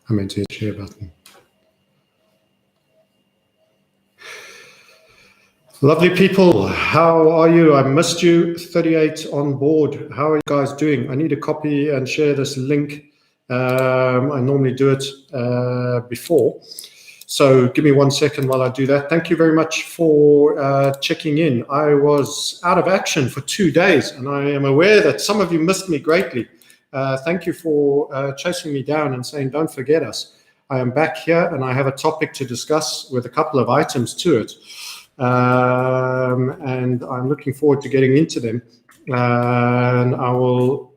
I meant to hit share button. Lovely people, how are you? I missed you, 38 on board. How are you guys doing? I need to copy and share this link. I normally do it before. So give me 1 second while I do that. Thank you very much for checking in. I was out of action for 2 days, and I am aware that some of you missed me greatly. Thank you for chasing me down and saying, don't forget us. I am back here, and I have a topic to discuss with a couple of items to it. And I'm looking forward to getting into them, and I will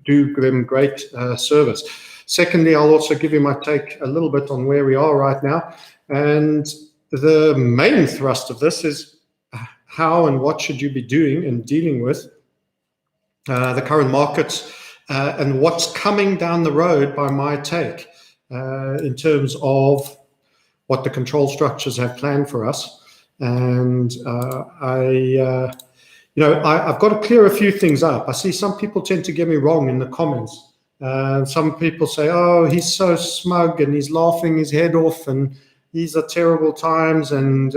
do them great service. Secondly, I'll also give you my take a little bit on where we are right now, and the main thrust of this is how and what should you be doing and dealing with the current markets and what's coming down the road by my take in terms of what the control structures have planned for us. And I've got to clear a few things up. I see some people tend to get me wrong in the comments. Some people say, oh, he's so smug and he's laughing his head off and these are terrible times, and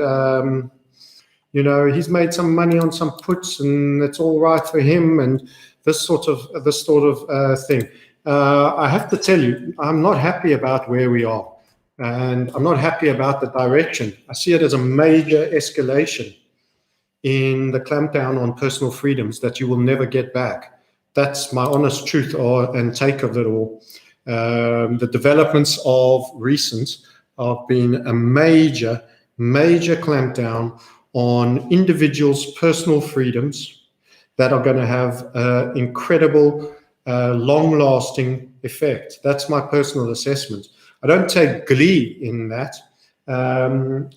he's made some money on some puts and it's all right for him, and this sort of thing. I have to tell you, I'm not happy about where we are. And I'm not happy about the direction. I see it as a major escalation in the clampdown on personal freedoms that you will never get back. That's my honest truth and take of it all. The developments of recent have been a major, major clampdown on individuals' personal freedoms that are going to have incredible, long-lasting effect. That's my personal assessment. I don't take glee in that, and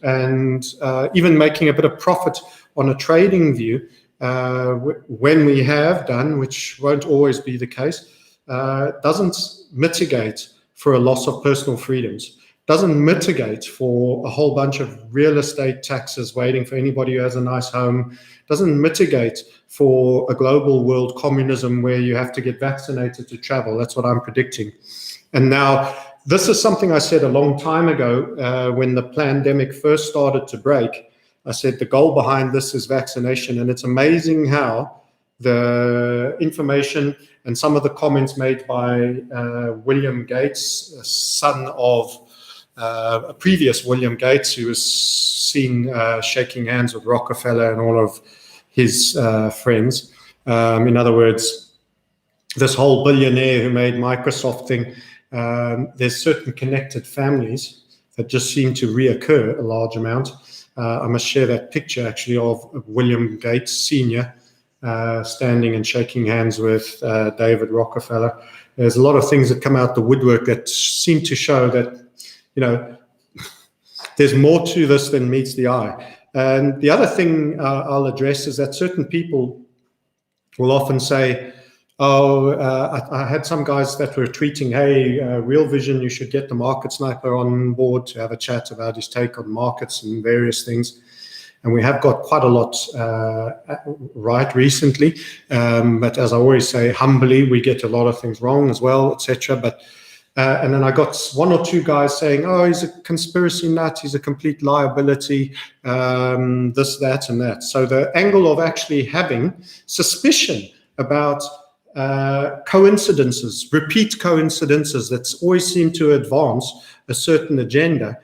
even making a bit of profit on a trading view when we have done, which won't always be the case, doesn't mitigate for a loss of personal freedoms, doesn't mitigate for a whole bunch of real estate taxes waiting for anybody who has a nice home, doesn't mitigate for a global world communism where you have to get vaccinated to travel. That's what I'm predicting. And now, this is something I said a long time ago when the pandemic first started to break. I said the goal behind this is vaccination, and it's amazing how the information and some of the comments made by William Gates, son of a previous William Gates, who was seen shaking hands with Rockefeller and all of his friends. In other words, this whole billionaire who made Microsoft thing, there's certain connected families that just seem to reoccur a large amount. I must share that picture actually of William Gates Sr. Standing and shaking hands with David Rockefeller. There's a lot of things that come out the woodwork that seem to show that, there's more to this than meets the eye. And the other thing I'll address is that certain people will often say, I had some guys that were tweeting, hey, Real Vision, you should get the market sniper on board to have a chat about his take on markets and various things. And we have got quite a lot right recently. But as I always say, humbly, we get a lot of things wrong as well, etc. But and then I got one or two guys saying, oh, he's a conspiracy nut, he's a complete liability, this, that, and that. So the angle of actually having suspicion about coincidences, repeat coincidences that always seem to advance a certain agenda,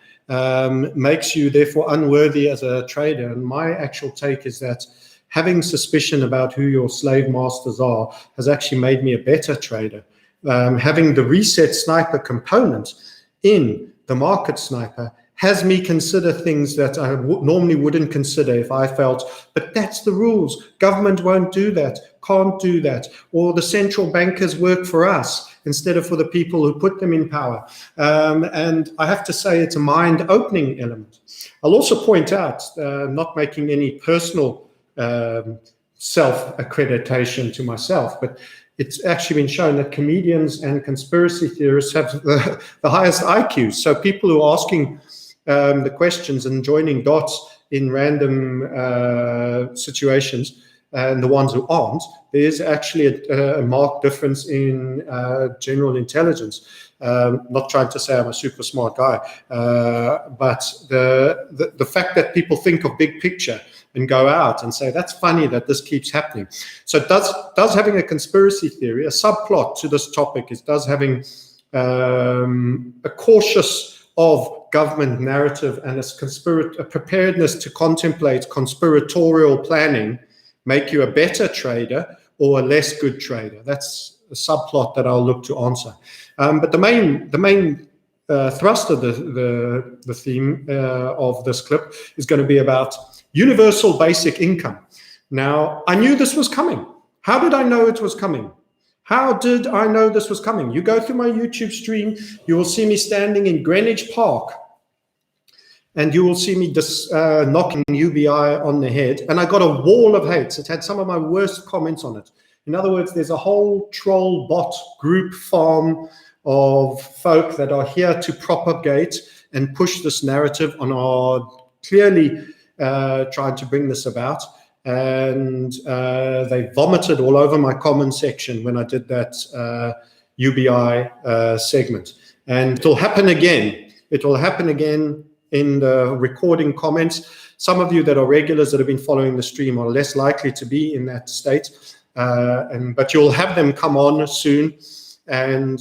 makes you therefore unworthy as a trader. And my actual take is that having suspicion about who your slave masters are has actually made me a better trader. Having the reset sniper component in the market sniper has me consider things that I normally wouldn't consider if I felt, but that's the rules. Government won't do that, can't do that. Or the central bankers work for us instead of for the people who put them in power. And I have to say it's a mind-opening element. I'll also point out, not making any personal self-accreditation to myself, but it's actually been shown that comedians and conspiracy theorists have the highest IQs. So people who are asking the questions and joining dots in random situations, and the ones who aren't, there's actually a marked difference in general intelligence. Not trying to say I'm a super smart guy, but the fact that people think of big picture and go out and say, that's funny that this keeps happening. So does having a conspiracy theory, a subplot to this topic is does having a cautious of government narrative and a preparedness to contemplate conspiratorial planning make you a better trader or a less good trader? That's a subplot that I'll look to answer. But the main thrust of the theme of this clip is going to be about universal basic income. Now, I knew this was coming. How did I know it was coming? How did I know this was coming? You go through my YouTube stream, you will see me standing in Greenwich Park, and you will see me knocking UBI on the head. And I got a wall of hates. It had some of my worst comments on it. In other words, there's a whole troll bot group farm of folk that are here to propagate and push this narrative and are clearly trying to bring this about. And they vomited all over my comment section when I did that UBI segment. And it'll happen again. It will happen again in the recording comments. Some of you that are regulars that have been following the stream are less likely to be in that state, but you'll have them come on soon, and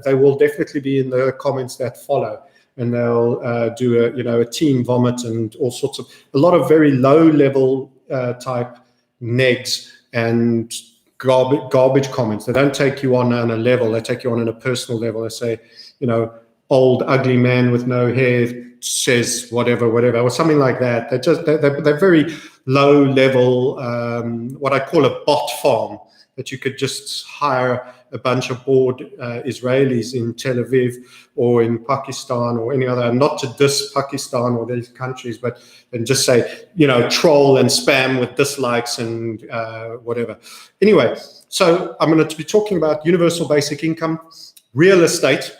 they will definitely be in the comments that follow. And they'll do a team vomit and all sorts of a lot of very low level type negs and garbage comments. They don't take you on a level. They take you on a personal level. They say, old ugly man with no hair says whatever, or something like that. They're very low level, what I call a bot farm, that you could just hire a bunch of bored Israelis in Tel Aviv or in Pakistan or any other, not to diss Pakistan or these countries, but and just say, troll and spam with dislikes and whatever. Anyway, so I'm going to be talking about universal basic income, real estate.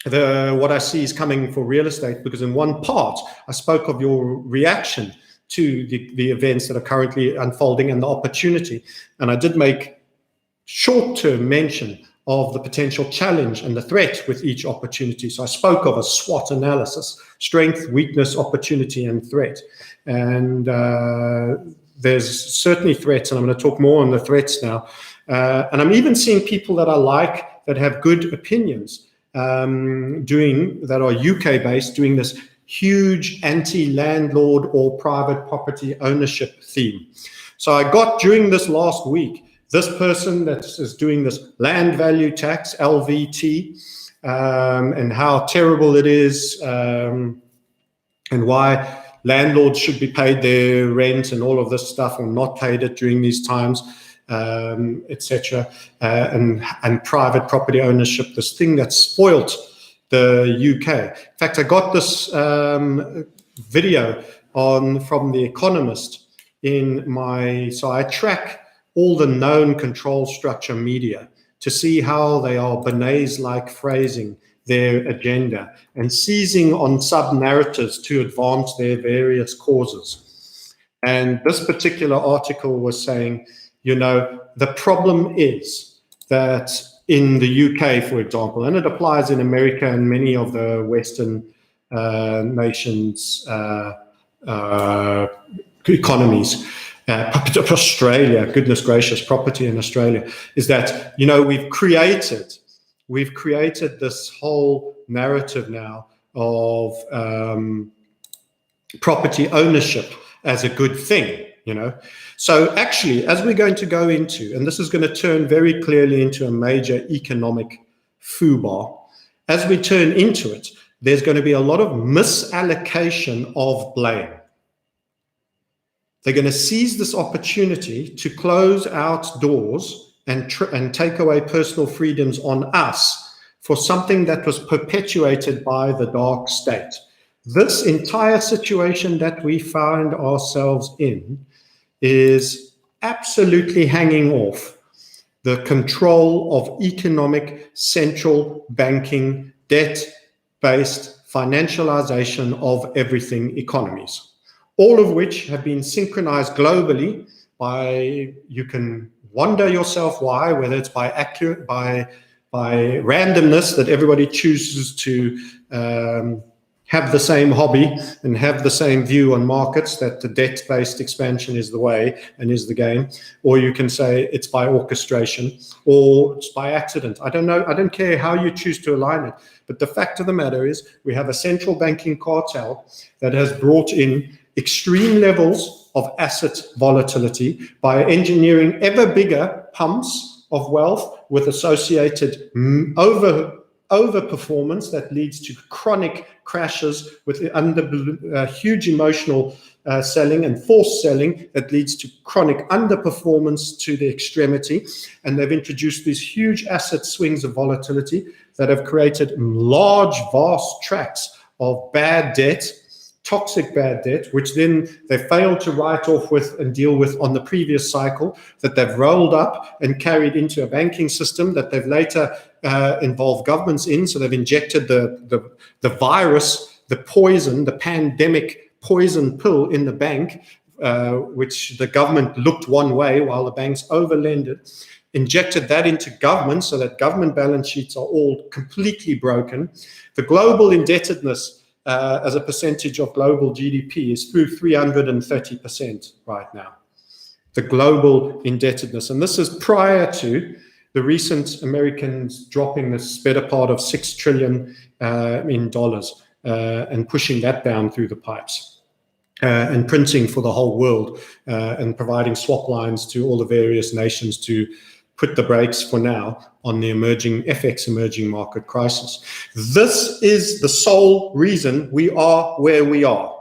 What I see is coming for real estate, because in one part I spoke of your reaction to the events that are currently unfolding and the opportunity, and I did make short-term mention of the potential challenge and the threat with each opportunity. So I spoke of a SWOT analysis: strength, weakness, opportunity, and threat. And there's certainly threats, and I'm going to talk more on the threats now. And I'm even seeing people that I like, that have good opinions, that are UK based, doing this huge anti-landlord or private property ownership theme. So I got, during this last week, this person that is doing this land value tax, LVT, and how terrible it is, and why landlords should be paid their rent and all of this stuff, or not paid it during these times, etc. And private property ownership, this thing that spoilt the UK. In fact, I got this video from The Economist so I track all the known control structure media to see how they are Bernays-like phrasing their agenda and seizing on sub-narratives to advance their various causes. And this particular article was saying, the problem is that in the UK, for example, and it applies in America and many of the Western nations' economies, Australia, goodness gracious, property in Australia, is that, we've created this whole narrative now of property ownership as a good thing, So actually, as we're going to go into, and this is going to turn very clearly into a major economic foobar, as we turn into it, there's going to be a lot of misallocation of blame. They're going to seize this opportunity to close out doors and take away personal freedoms on us for something that was perpetuated by the dark state. This entire situation that we find ourselves in is absolutely hanging off the control of economic central banking, debt-based financialization of everything economies, all of which have been synchronized globally by, you can wonder yourself why, whether it's by randomness, that everybody chooses to have the same hobby and have the same view on markets, that the debt-based expansion is the way and is the game. Or you can say it's by orchestration or it's by accident. I don't know. I don't care how you choose to align it. But the fact of the matter is we have a central banking cartel that has brought in extreme levels of asset volatility by engineering ever bigger pumps of wealth with associated overperformance that leads to chronic crashes with huge emotional selling and forced selling that leads to chronic underperformance to the extremity. And they've introduced these huge asset swings of volatility that have created large, vast tracts of bad debt, toxic bad debt, which then they failed to write off with and deal with on the previous cycle, that they've rolled up and carried into a banking system that they've later involved governments in. So they've injected the virus, the poison, the pandemic poison pill in the bank, which the government looked one way while the banks overlended, injected that into government so that government balance sheets are all completely broken. The global indebtedness as a percentage of global GDP is through 330% right now. The global indebtedness. And this is prior to the recent Americans dropping this better part of $6 trillion in dollars and pushing that down through the pipes and printing for the whole world and providing swap lines to all the various nations to put the brakes for now on the emerging market crisis. This is the sole reason we are where we are.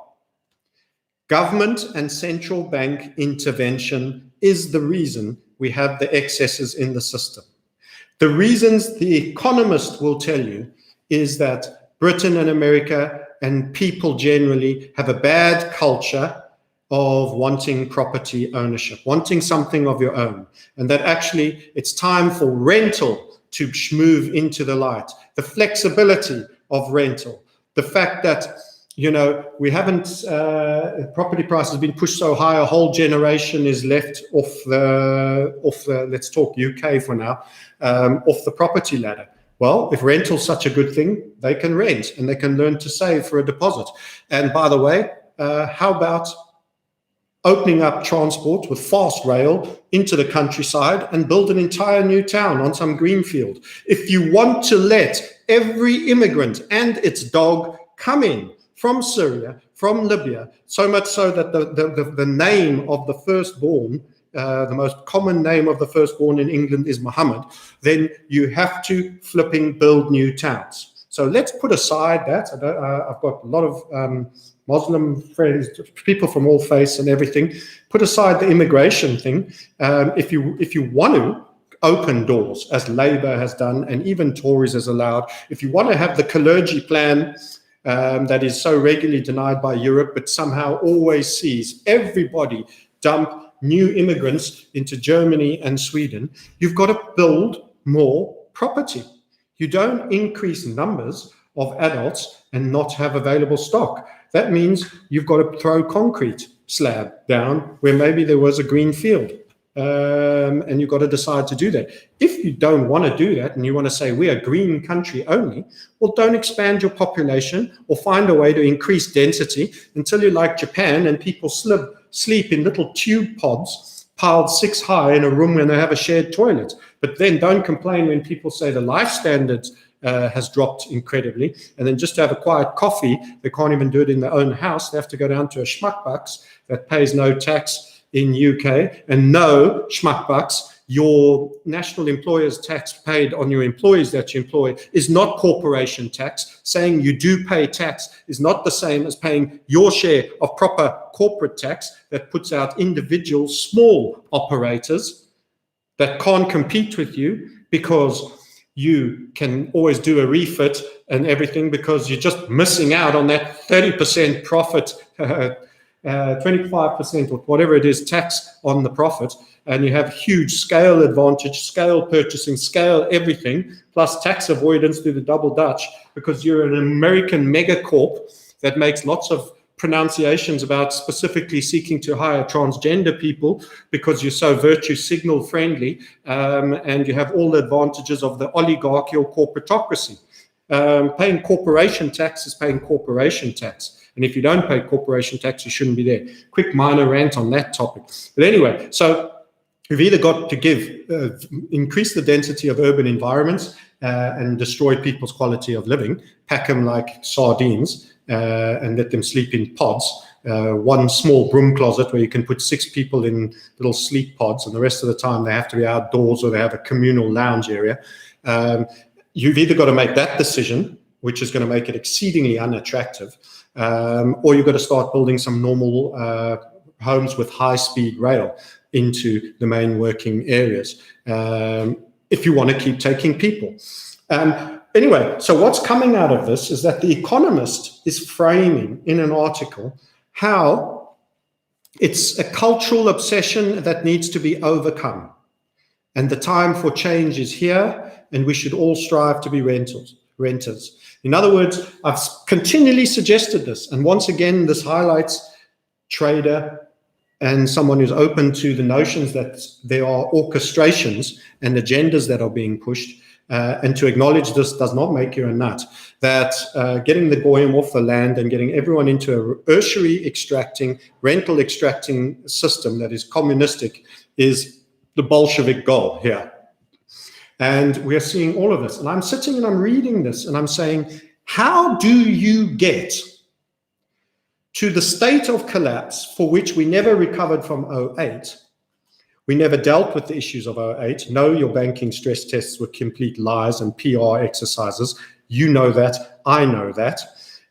Government and central bank intervention is the reason we have the excesses in the system. The reasons the economist will tell you is that Britain and America and people generally have a bad culture of wanting property ownership, wanting something of your own, and that actually it's time for rental to move into the light. The flexibility of rental, the fact that, you know, we haven't, property prices have been pushed so high, a whole generation is left off the, let's talk UK for now, off the property ladder. Well, if rental's such a good thing, they can rent and they can learn to save for a deposit. And by the way, how about opening up transport with fast rail into the countryside and build an entire new town on some greenfield? If you want to let every immigrant and its dog come in from Syria, from Libya, so much so that the name of the firstborn, the most common name of the firstborn in England is Muhammad, then you have to flipping build new towns. So let's put aside that. I've got a lot of Muslim friends, people from all faiths and everything. Put aside the immigration thing. If you want to open doors, as Labour has done, and even Tories has allowed, if you want to have the clergy plan that is so regularly denied by Europe, but somehow always sees everybody dump new immigrants into Germany and Sweden, you've got to build more property. You don't increase numbers of adults and not have available stock. That means you've got to throw concrete slab down where maybe there was a green field. And you've got to decide to do that. If you don't want to do that and you want to say we're a green country only, well, don't expand your population or find a way to increase density until you're like Japan and people sleep in little tube pods piled 6 high in a room when they have a shared toilet. But then don't complain when people say the life standards has dropped incredibly, and then just to have a quiet coffee, they can't even do it in their own house. They have to go down to a schmuckbucks that pays no tax in UK, and no schmuckbucks, your national employer's tax paid on your employees that you employ is not corporation tax. Saying you do pay tax is not the same as paying your share of proper corporate tax that puts out individual small operators that can't compete with you because you can always do a refit and everything because you're just missing out on that 30% profit, 25% or whatever it is tax on the profit, and you have huge scale advantage, scale purchasing, scale everything, plus tax avoidance through the double Dutch because you're an American megacorp that makes lots of pronunciations about specifically seeking to hire transgender people because you're so virtue signal friendly, and you have all the advantages of the oligarchy or corporatocracy. Paying corporation tax is paying corporation tax. And if you don't pay corporation tax, you shouldn't be there. Quick minor rant on that topic. But anyway, so we've either got to increase the density of urban environments and destroy people's quality of living, pack them like sardines and let them sleep in pods. One small broom closet where you can put 6 people in little sleep pods, and the rest of the time they have to be outdoors or they have a communal lounge area. You've either got to make that decision, which is going to make it exceedingly unattractive, or you've got to start building some normal homes with high-speed rail into the main working areas if you want to keep taking people. Anyway, so what's coming out of this is that The Economist is framing in an article how it's a cultural obsession that needs to be overcome. And the time for change is here, and we should all strive to be renters. In other words, I've continually suggested this, and once again, this highlights trader and someone who's open to the notions that there are orchestrations and agendas that are being pushed. And to acknowledge this does not make you a nut. That getting the goyim off the land and getting everyone into a tertiary extracting, rental extracting system that is communistic is the Bolshevik goal here. And we're seeing all of this. And I'm sitting and I'm reading this and I'm saying, how do you get to the state of collapse for which we never recovered from 2008? We never dealt with the issues of 2008. No, your banking stress tests were complete lies and PR exercises. You know that. I know that.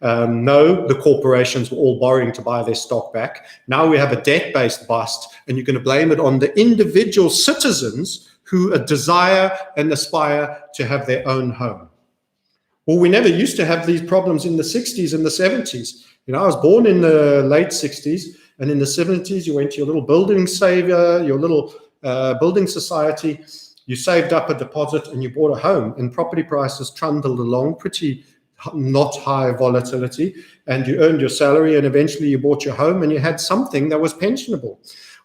No, the corporations were all borrowing to buy their stock back. Now we have a debt-based bust, and you're going to blame it on the individual citizens who desire and aspire to have their own home. Well, we never used to have these problems in the 60s and the 70s. You know, I was born in the late 60s, and in the 70s, you went to your little building saver, your little building society, you saved up a deposit and you bought a home, and property prices trundled along pretty not high volatility, and you earned your salary, and eventually you bought your home and you had something that was pensionable.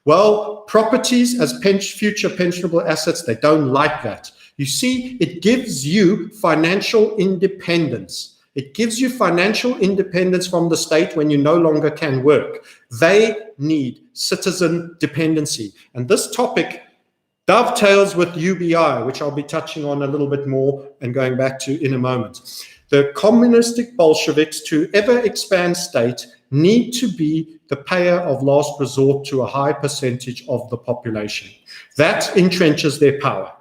Well, properties as future pensionable assets, they don't like that. You see, it gives you financial independence. It gives you financial independence from the state when you no longer can work. They need citizen dependency. And this topic dovetails with UBI, which I'll be touching on a little bit more and going back to in a moment. The communistic Bolsheviks, to ever expand state, need to be the payer of last resort to a high percentage of the population. That entrenches their power.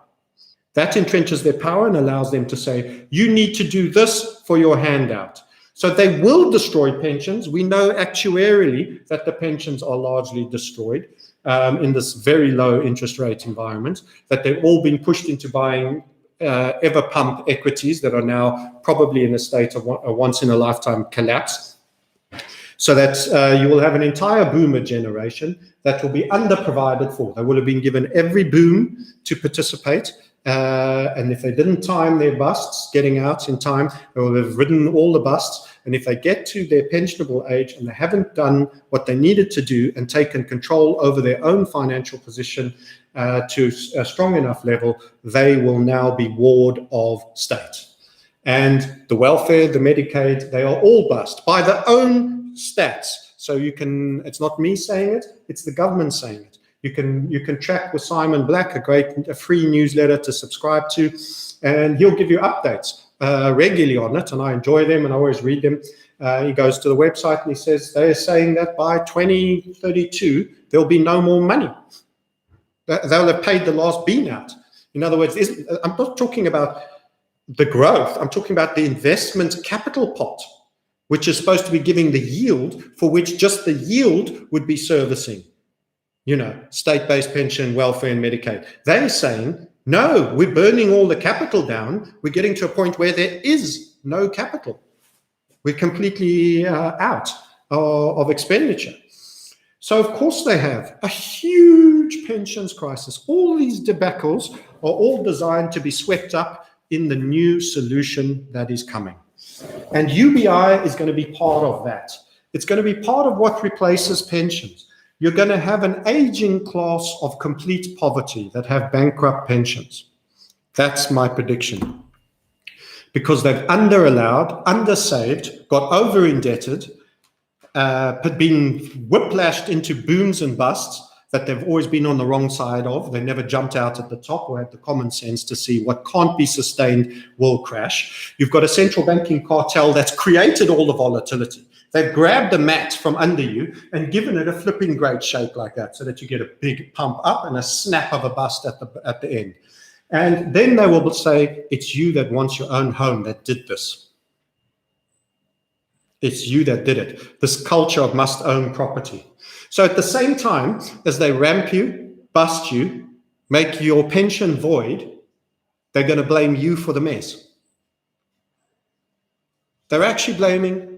That entrenches their power and allows them to say, you need to do this for your handout. So they will destroy pensions. We know actuarially that the pensions are largely destroyed in this very low interest rate environment, that they've all been pushed into buying ever pump equities that are now probably in a state of a once in a lifetime collapse. So that you will have an entire boomer generation that will be underprovided for. They will have been given every boom to participate. And if they didn't time their busts getting out in time, they will have ridden all the busts. And if they get to their pensionable age and they haven't done what they needed to do and taken control over their own financial position to a strong enough level, they will now be ward of state. And the welfare, the Medicaid, they are all bust by their own stats. So you can, it's not me saying it, it's the government saying it. You can track with Simon Black, a free newsletter to subscribe to, and he'll give you updates regularly on it, and I enjoy them and I always read them. He goes to the website and he says they're saying that by 2032 there'll be no more money. They'll have paid the last bean out. In other words, I'm not talking about the growth, I'm talking about the investment capital pot, which is supposed to be giving the yield for which just the yield would be servicing. You know, state-based pension, welfare, and Medicaid. They're saying, no, we're burning all the capital down. We're getting to a point where there is no capital. We're completely out of expenditure. So, of course, they have a huge pensions crisis. All these debacles are all designed to be swept up in the new solution that is coming. And UBI is going to be part of that. It's going to be part of what replaces pensions. You're going to have an aging class of complete poverty that have bankrupt pensions. That's my prediction. Because they've under-allowed, under-saved, got over-indebted, been whiplashed into booms and busts that they've always been on the wrong side of. They never jumped out at the top or had the common sense to see what can't be sustained will crash. You've got a central banking cartel that's created all the volatility. They've grabbed a mat from under you and given it a flipping great shape like that so that you get a big pump up and a snap of a bust at the end. And then they will say, it's you that wants your own home that did this. It's you that did it. This culture of must own property. So at the same time as they ramp you, bust you, make your pension void, they're going to blame you for the mess. They're actually blaming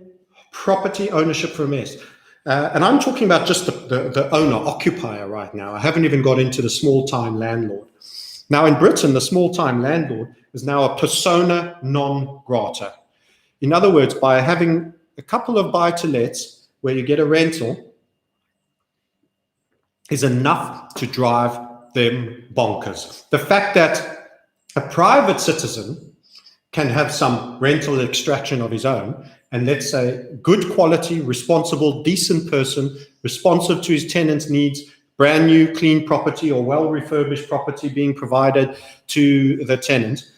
property ownership for a mess. And I'm talking about just the owner, occupier right now. I haven't even got into the small-time landlord. Now in Britain, the small-time landlord is now a persona non grata. In other words, by having a couple of buy-to-lets where you get a rental is enough to drive them bonkers. The fact that a private citizen can have some rental extraction of his own, and let's say good quality, responsible, decent person, responsive to his tenants' needs, brand new, clean property or well-refurbished property being provided to the tenant,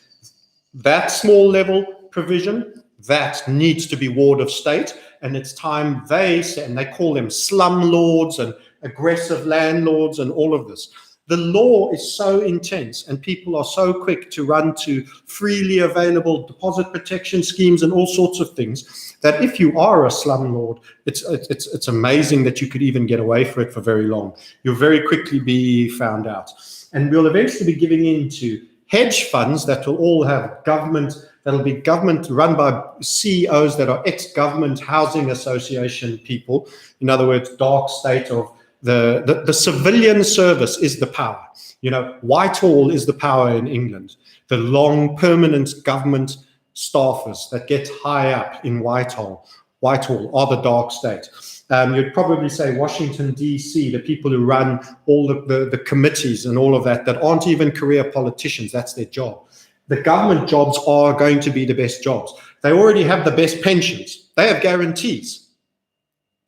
that small level provision, that needs to be ward of state, and it's time they say, and they call them slumlords and aggressive landlords and all of this. The law is so intense and people are so quick to run to freely available deposit protection schemes and all sorts of things that if you are a slumlord, it's amazing that you could even get away for it for very long. You'll very quickly be found out. And we'll eventually be giving into hedge funds that will all have government, that'll be government run by CEOs that are ex-government housing association people. In other words, dark state of the civilian service is the power. You know, Whitehall is the power in England. The long permanent government staffers that get high up in Whitehall are the dark state. You'd probably say Washington, D.C., the people who run all the committees and all of that aren't even career politicians. That's their job. The government jobs are going to be the best jobs. They already have the best pensions. They have guarantees.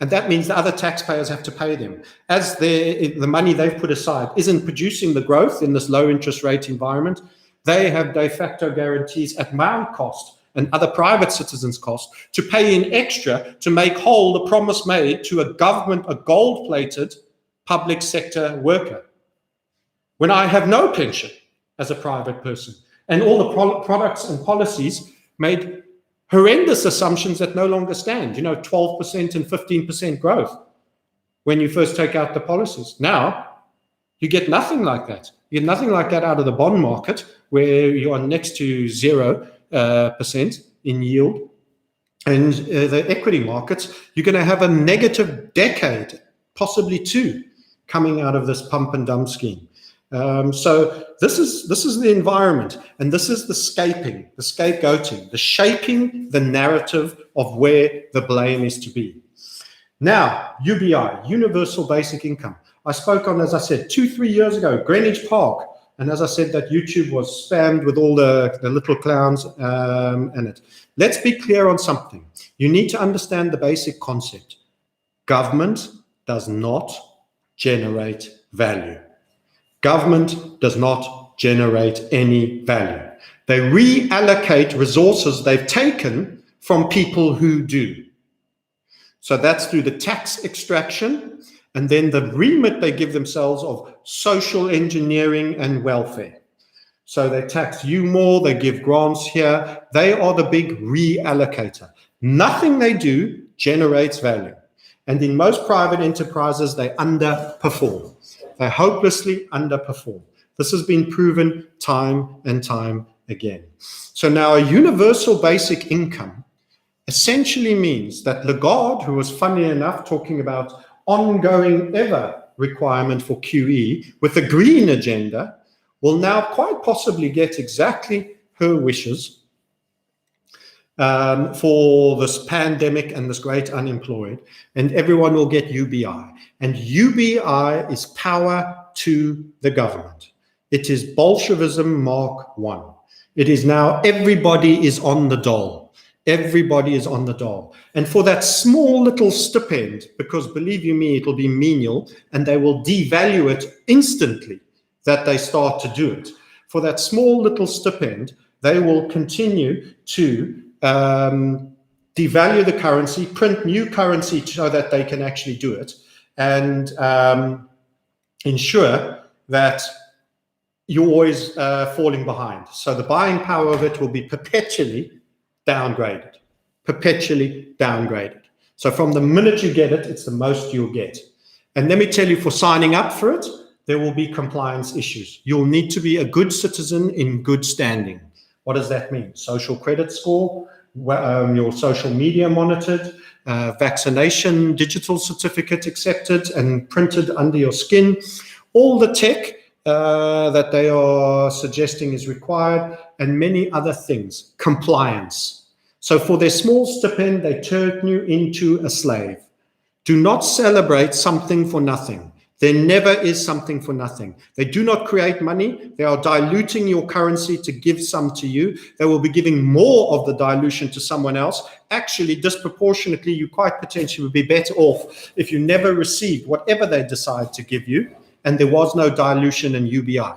And that means the other taxpayers have to pay them. As the money they've put aside isn't producing the growth in this low interest rate environment, they have de facto guarantees at my cost and other private citizens' cost to pay in extra to make whole the promise made to a government, a gold-plated public sector worker. When I have no pension as a private person, and all the products and policies made horrendous assumptions that no longer stand, 12% and 15% growth when you first take out the policies. Now, you get nothing like that. You get nothing like that out of the bond market where you are next to 0% in yield. And the equity markets, you're going to have a negative decade, possibly two, coming out of this pump and dump scheme. So this is the environment, and this is the scapegoating, the shaping the narrative of where the blame is to be. Now, UBI, Universal Basic Income. I spoke on, as I said, 2-3 years ago, Greenwich Park, and as I said, that YouTube was spammed with all the little clowns in it. Let's be clear on something. You need to understand the basic concept. Government does not generate value. Government does not generate any value. They reallocate resources they've taken from people who do. So that's through the tax extraction and then the remit they give themselves of social engineering and welfare. So they tax you more, they give grants here. They are the big reallocator. Nothing they do generates value. And in most private enterprises, they underperform. They hopelessly underperform. This has been proven time and time again. So now a universal basic income essentially means that Lagarde, who was funny enough talking about ongoing ever requirement for QE with a green agenda, will now quite possibly get exactly her wishes. for this pandemic and this great unemployed, and everyone will get UBI. And UBI is power to the government. It is Bolshevism Mark 1. It is now everybody is on the dole. Everybody is on the dole. And for that small little stipend, because believe you me, it'll be menial, and they will devalue it instantly that they start to do it. For that small little stipend, they will continue to devalue the currency, print new currency so that they can actually do it, and ensure that you're always falling behind. So the buying power of it will be perpetually downgraded, perpetually downgraded. So from the minute you get it, it's the most you'll get. And let me tell you, for signing up for it, there will be compliance issues. You'll need to be a good citizen in good standing. What does that mean? Social credit score, your social media monitored, vaccination, digital certificate accepted and printed under your skin. All the tech that they are suggesting is required, and many other things. Compliance. So for their small stipend, they turn you into a slave. Do not celebrate something for nothing. There never is something for nothing. They do not create money. They are diluting your currency to give some to you. They will be giving more of the dilution to someone else. Actually, disproportionately, you quite potentially would be better off if you never received whatever they decide to give you, and there was no dilution in UBI.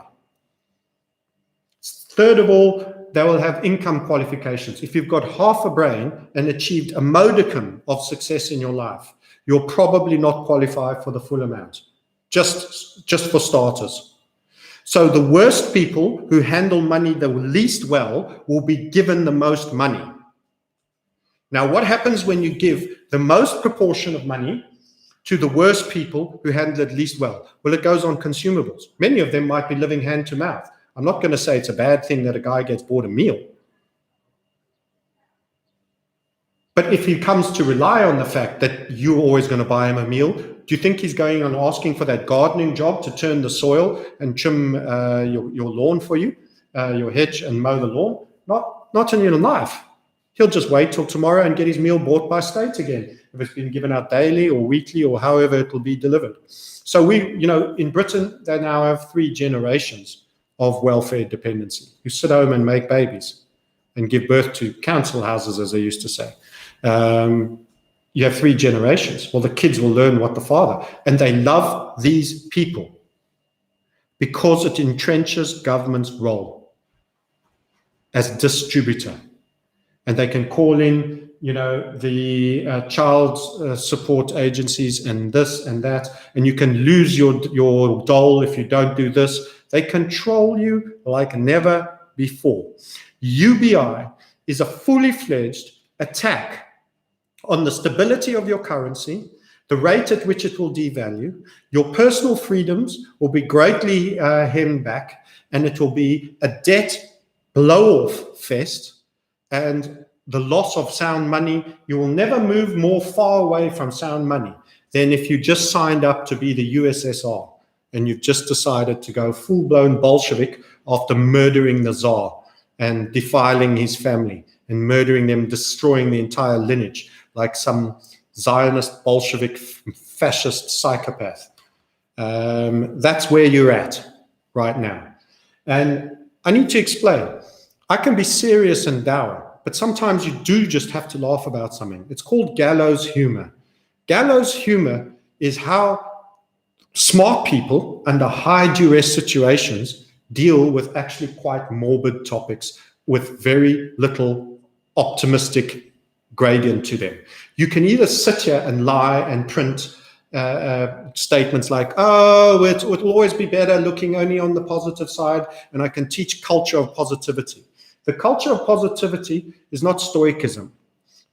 Third of all, they will have income qualifications. If you've got half a brain and achieved a modicum of success in your life, you'll probably not qualify for the full amount. Just for starters. So the worst people who handle money the least well will be given the most money. Now, what happens when you give the most proportion of money to the worst people who handle it least well? Well, it goes on consumables. Many of them might be living hand to mouth. I'm not going to say it's a bad thing that a guy gets bought a meal. But if he comes to rely on the fact that you're always going to buy him a meal, do you think he's going on asking for that gardening job to turn the soil and trim your lawn for you, your hedge, and mow the lawn? Not in your life. He'll just wait till tomorrow and get his meal bought by state again, if it's been given out daily or weekly or however it will be delivered. So in Britain, they now have 3 generations of welfare dependency. You sit home and make babies and give birth to council houses, as they used to say. You have 3 generations. Well, the kids will learn what the father, and they love these people because it entrenches government's role as distributor. And they can call in, the child support agencies and this and that, and you can lose your dole if you don't do this. They control you like never before. UBI is a fully fledged attack on the stability of your currency, the rate at which it will devalue. Your personal freedoms will be greatly hemmed back, and it will be a debt blow-off fest, and the loss of sound money. You will never move more far away from sound money than if you just signed up to be the USSR and you've just decided to go full-blown Bolshevik after murdering the Tsar and defiling his family and murdering them, destroying the entire lineage, like some Zionist, Bolshevik, fascist psychopath. That's where you're at right now. And I need to explain. I can be serious and dour, but sometimes you do just have to laugh about something. It's called gallows humor. Gallows humor is how smart people under high duress situations deal with actually quite morbid topics with very little optimistic gradient to them. You can either sit here and lie and print statements like, oh, it will always be better looking only on the positive side, and I can teach culture of positivity. The culture of positivity is not stoicism.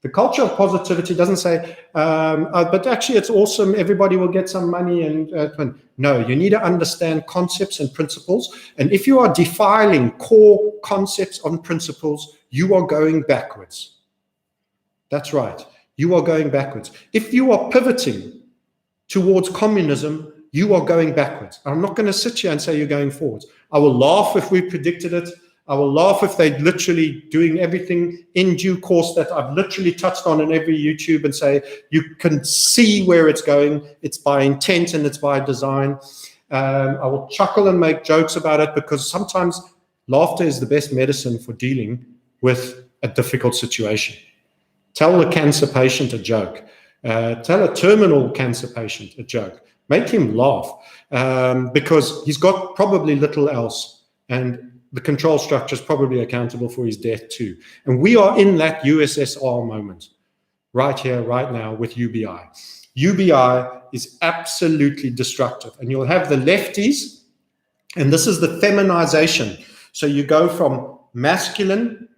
The culture of positivity doesn't say, but actually it's awesome, everybody will get some money. And no, you need to understand concepts and principles. And if you are defiling core concepts and principles, you are going backwards. That's right. You are going backwards. If you are pivoting towards communism, you are going backwards. I'm not going to sit here and say you're going forwards. I will laugh if we predicted it. I will laugh if they're literally doing everything in due course that I've literally touched on in every YouTube and say, you can see where it's going. It's by intent and it's by design. I will chuckle and make jokes about it because sometimes laughter is the best medicine for dealing with a difficult situation. Tell a cancer patient a joke. Tell a terminal cancer patient a joke. Make him laugh because he's got probably little else, and the control structure is probably accountable for his death too. And we are in that USSR moment right here, right now with UBI. UBI is absolutely destructive. And you'll have the lefties, and this is the feminization. So you go from masculine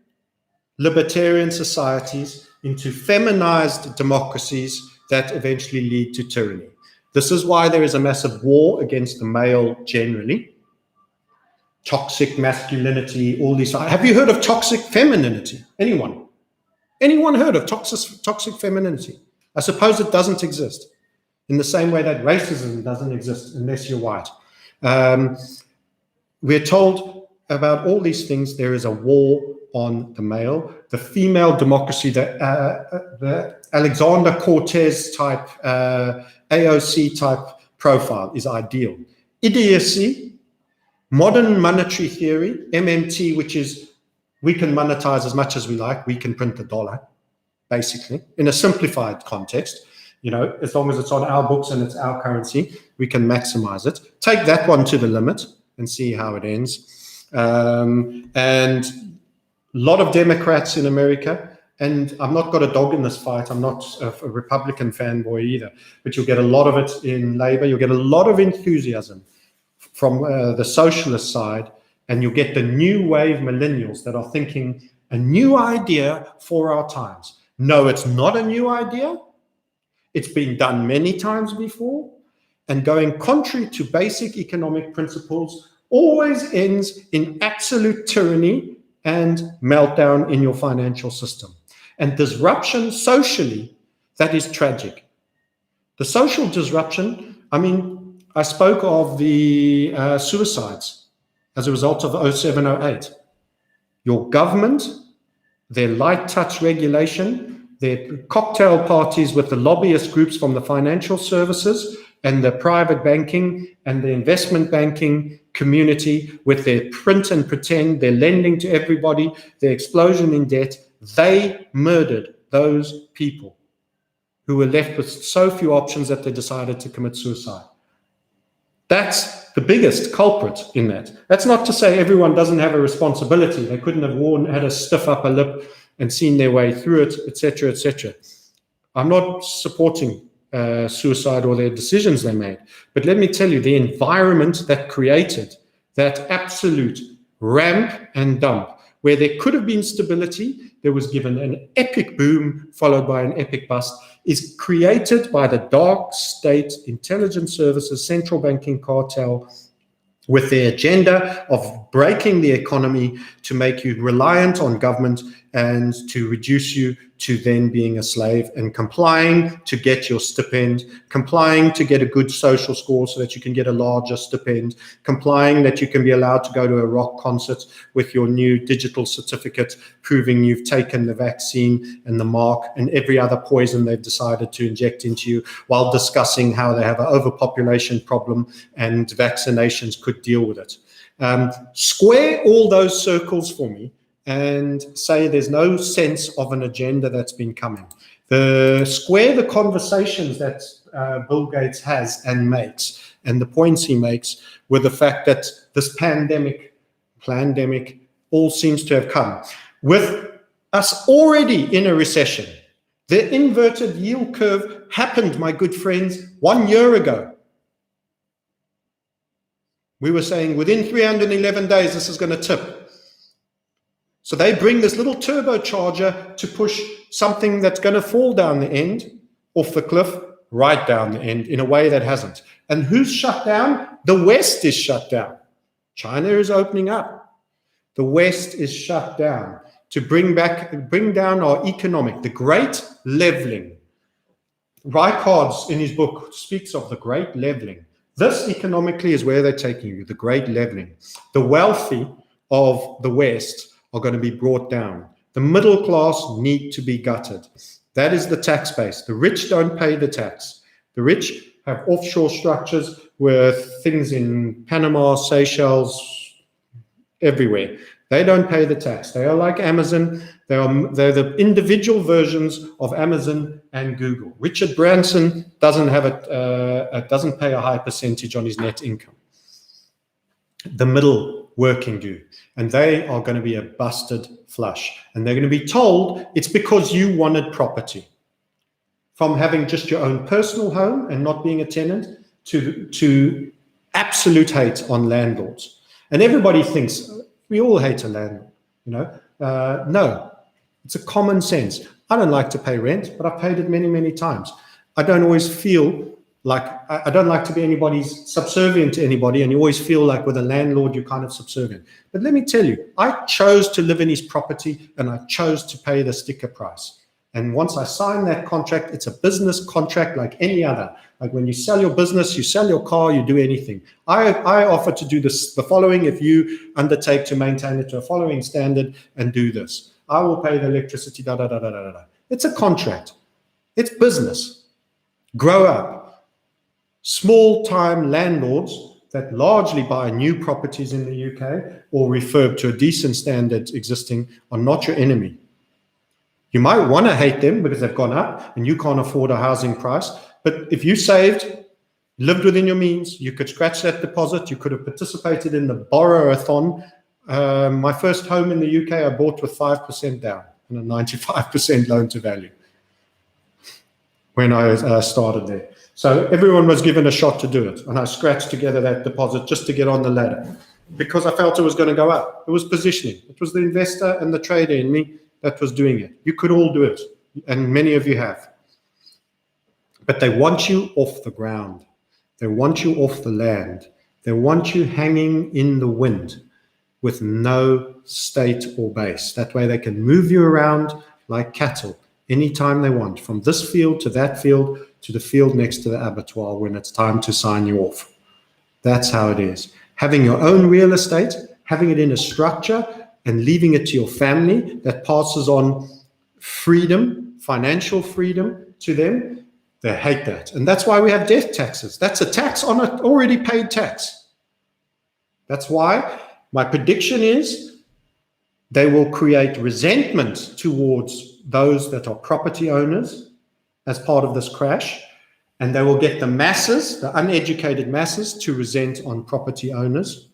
libertarian societies into feminized democracies that eventually lead to tyranny. This is why there is a massive war against the male generally. Toxic masculinity, all these. Have you heard of toxic femininity? Anyone? Anyone heard of toxic femininity? I suppose it doesn't exist in the same way that racism doesn't exist unless you're white. We're told about all these things. There is a war on the male. The female democracy, the Alexander Cortez type, AOC type profile is ideal. Idiocy, modern monetary theory, MMT, which is we can monetize as much as we like. We can print the dollar, basically, in a simplified context. You know, as long as it's on our books and it's our currency, we can maximize it. Take that one to the limit and see how it ends. And a lot of Democrats in America, and I've not got a dog in this fight. I'm not a Republican fanboy either, but you'll get a lot of it in Labour. You'll get a lot of enthusiasm from the socialist side, and you'll get the new wave millennials that are thinking a new idea for our times. No, it's not a new idea. It's been done many times before, and going contrary to basic economic principles always ends in absolute tyranny and meltdown in your financial system. And disruption socially, that is tragic. The social disruption, I mean, I spoke of the suicides as a result of 0708. Your government, their light touch regulation, their cocktail parties with the lobbyist groups from the financial services and the private banking and the investment banking community with their print and pretend, their lending to everybody, their explosion in debt, they murdered those people who were left with so few options that they decided to commit suicide. That's the biggest culprit in that. That's not to say everyone doesn't have a responsibility. They couldn't have had a stiff upper lip and seen their way through it, etc., etc. I'm not supporting suicide or their decisions they made. But let me tell you, the environment that created that absolute ramp and dump, where there could have been stability, there was given an epic boom followed by an epic bust, is created by the dark state intelligence services, central banking cartel, with their agenda of breaking the economy to make you reliant on government and to reduce you to then being a slave and complying to get your stipend, complying to get a good social score so that you can get a larger stipend, complying that you can be allowed to go to a rock concert with your new digital certificate proving you've taken the vaccine and the mark and every other poison they've decided to inject into you, while discussing how they have an overpopulation problem and vaccinations could deal with it. Square all those circles for me and say there's no sense of an agenda that's been coming. Square the conversations that Bill Gates has and makes, and the points he makes, with the fact that this pandemic all seems to have come. With us already in a recession, the inverted yield curve happened, my good friends, 1 year ago. We were saying within 311 days, this is going to tip. So they bring this little turbocharger to push something that's going to fall down the end, off the cliff, right down the end in a way that hasn't. And who's shut down? The West is shut down. China is opening up. The West is shut down to bring down our economic, the great leveling. Rijkaard's in his book speaks of the great leveling. This economically is where they're taking you, the great leveling. The wealthy of the West are going to be brought down. The middle class need to be gutted. That is the tax base. The rich don't pay the tax. The rich have offshore structures with things in Panama, Seychelles, everywhere. They don't pay the tax. They are like Amazon. They're the individual versions of Amazon and Google. Richard Branson doesn't pay a high percentage on his net income. The middle working do, and they are going to be a busted flush. And they're going to be told it's because you wanted property. From having just your own personal home and not being a tenant to absolute hate on landlords. And everybody thinks we all hate a landlord, no, it's a common sense. I don't like to pay rent, but I've paid it many, many times. I don't always feel like, I don't like to be anybody's subservient to anybody, and you always feel like with a landlord, you're kind of subservient. But let me tell you, I chose to live in his property and I chose to pay the sticker price. And once I sign that contract, it's a business contract like any other. Like when you sell your business, you sell your car, you do anything. I offer to do the following if you undertake to maintain it to a following standard and do this. I will pay the electricity, da, da, da, da, da, da. It's a contract. It's business. Grow up. Small-time landlords that largely buy new properties in the UK or refurb to a decent standard existing are not your enemy. You might want to hate them because they've gone up and you can't afford a housing price. But if you saved, lived within your means, you could scratch that deposit. You could have participated in the borrow-a-thon. My first home in the UK, I bought with 5% down and a 95% loan to value when I started there. So everyone was given a shot to do it. And I scratched together that deposit just to get on the ladder because I felt it was going to go up. It was positioning. It was the investor and the trader in me that was doing it. You could all do it, and many of you have. But they want you off the ground. They want you off the land. They want you hanging in the wind with no state or base. That way they can move you around like cattle anytime they want, from this field to that field to the field next to the abattoir when it's time to sign you off. That's how it is. Having your own real estate, having it in a structure, and leaving it to your family that passes on freedom, financial freedom to them, they hate that. And that's why we have death taxes. That's a tax on an already paid tax. That's why my prediction is they will create resentment towards those that are property owners as part of this crash, and they will get the masses, the uneducated masses, to resent on property owners.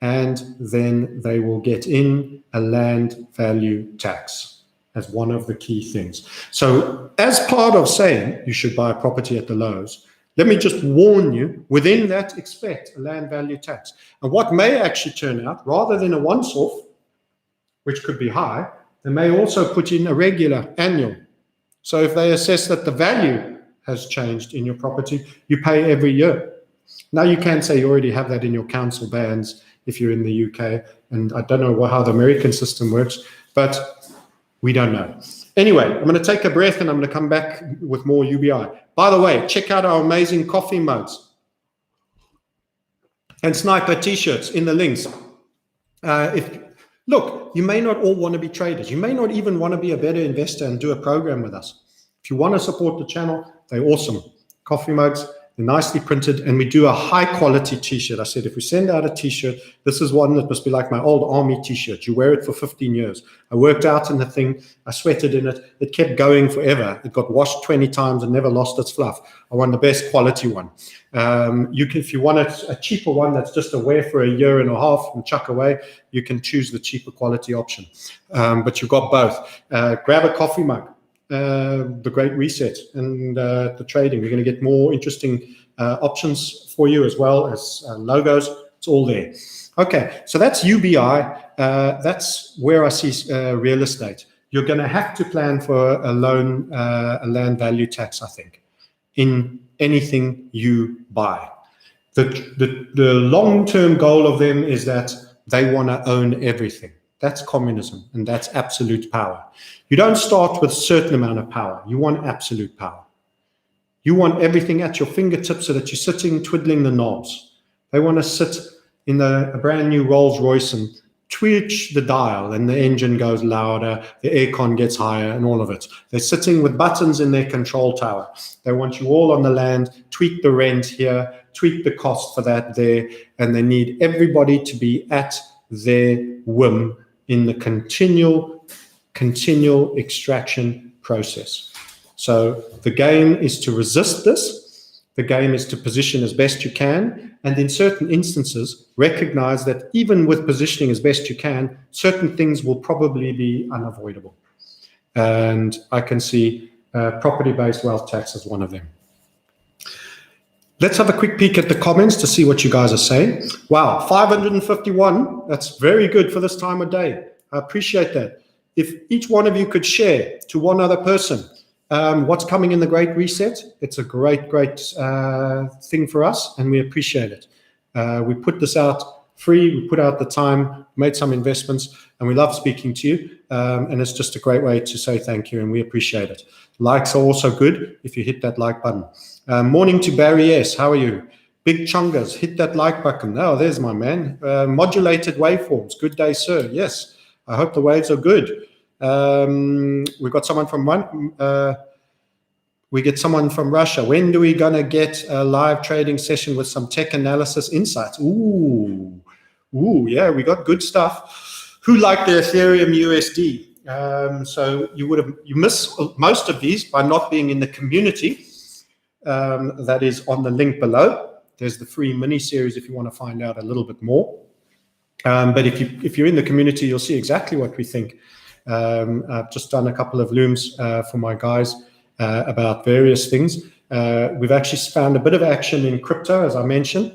And then they will get in a land value tax as one of the key things. So as part of saying you should buy a property at the lows, let me just warn you, within that, expect a land value tax. And what may actually turn out, rather than a once-off, which could be high, they may also put in a regular annual. So if they assess that the value has changed in your property, you pay every year. Now you can say you already have that in your council bands if you're in the UK, and I don't know how the American system works, but we don't know. Anyway, I'm going to take a breath and I'm going to come back with more UBI. By the way, check out our amazing coffee mugs and sniper t-shirts in the links. Look, you may not all want to be traders. You may not even want to be a better investor and do a program with us. If you want to support the channel, they're awesome. Coffee mugs, they're nicely printed, and we do a high quality t-shirt. I said, if we send out a t-shirt, this is one that must be like my old army t-shirt. You wear it for 15 years. I worked out in the thing. I sweated in it. It kept going forever. It got washed 20 times and never lost its fluff. I want the best quality one. If you want a cheaper one that's just a wear for a year and a half and chuck away, you can choose the cheaper quality option. But you've got both. Grab a coffee mug. The Great Reset and the trading. We're going to get more interesting options for you as well as logos. It's all there. Okay, so that's UBI. That's where I see real estate. You're going to have to plan for a loan, a land value tax, I think, in anything you buy. The long-term goal of them is that they want to own everything. That's communism, and that's absolute power. You don't start with a certain amount of power. You want absolute power. You want everything at your fingertips so that you're sitting twiddling the knobs. They want to sit in a brand new Rolls Royce and twitch the dial and the engine goes louder, the aircon gets higher and all of it. They're sitting with buttons in their control tower. They want you all on the land, tweak the rent here, tweak the cost for that there, and they need everybody to be at their whim in the continual extraction process. So the game is to resist this. The game is to position as best you can, and in certain instances, recognize that even with positioning as best you can, certain things will probably be unavoidable. And I can see property-based wealth tax as one of them. Let's have a quick peek at the comments to see what you guys are saying. Wow, 551. That's very good for this time of day. I appreciate that. If each one of you could share to one other person what's coming in the Great Reset, it's a great thing for us, and we appreciate it. We put this out free, we put out the time, made some investments, and we love speaking to you. And it's just a great way to say thank you, and we appreciate it. Likes are also good if you hit that like button. Morning to Barry S. How are you? Big Chungas, hit that like button. Oh, there's my man. Modulated waveforms. Good day, sir. Yes, I hope the waves are good. We've got someone from someone from Russia. When do we gonna get a live trading session with some tech analysis insights? Ooh, yeah, we got good stuff. Who liked the Ethereum USD? So you miss most of these by not being in the community. That is on the link below. There's the free mini series if you want to find out a little bit more. But if you're in the community, you'll see exactly what we think. I've just done a couple of looms for my guys about various things. We've actually found a bit of action in crypto, as I mentioned.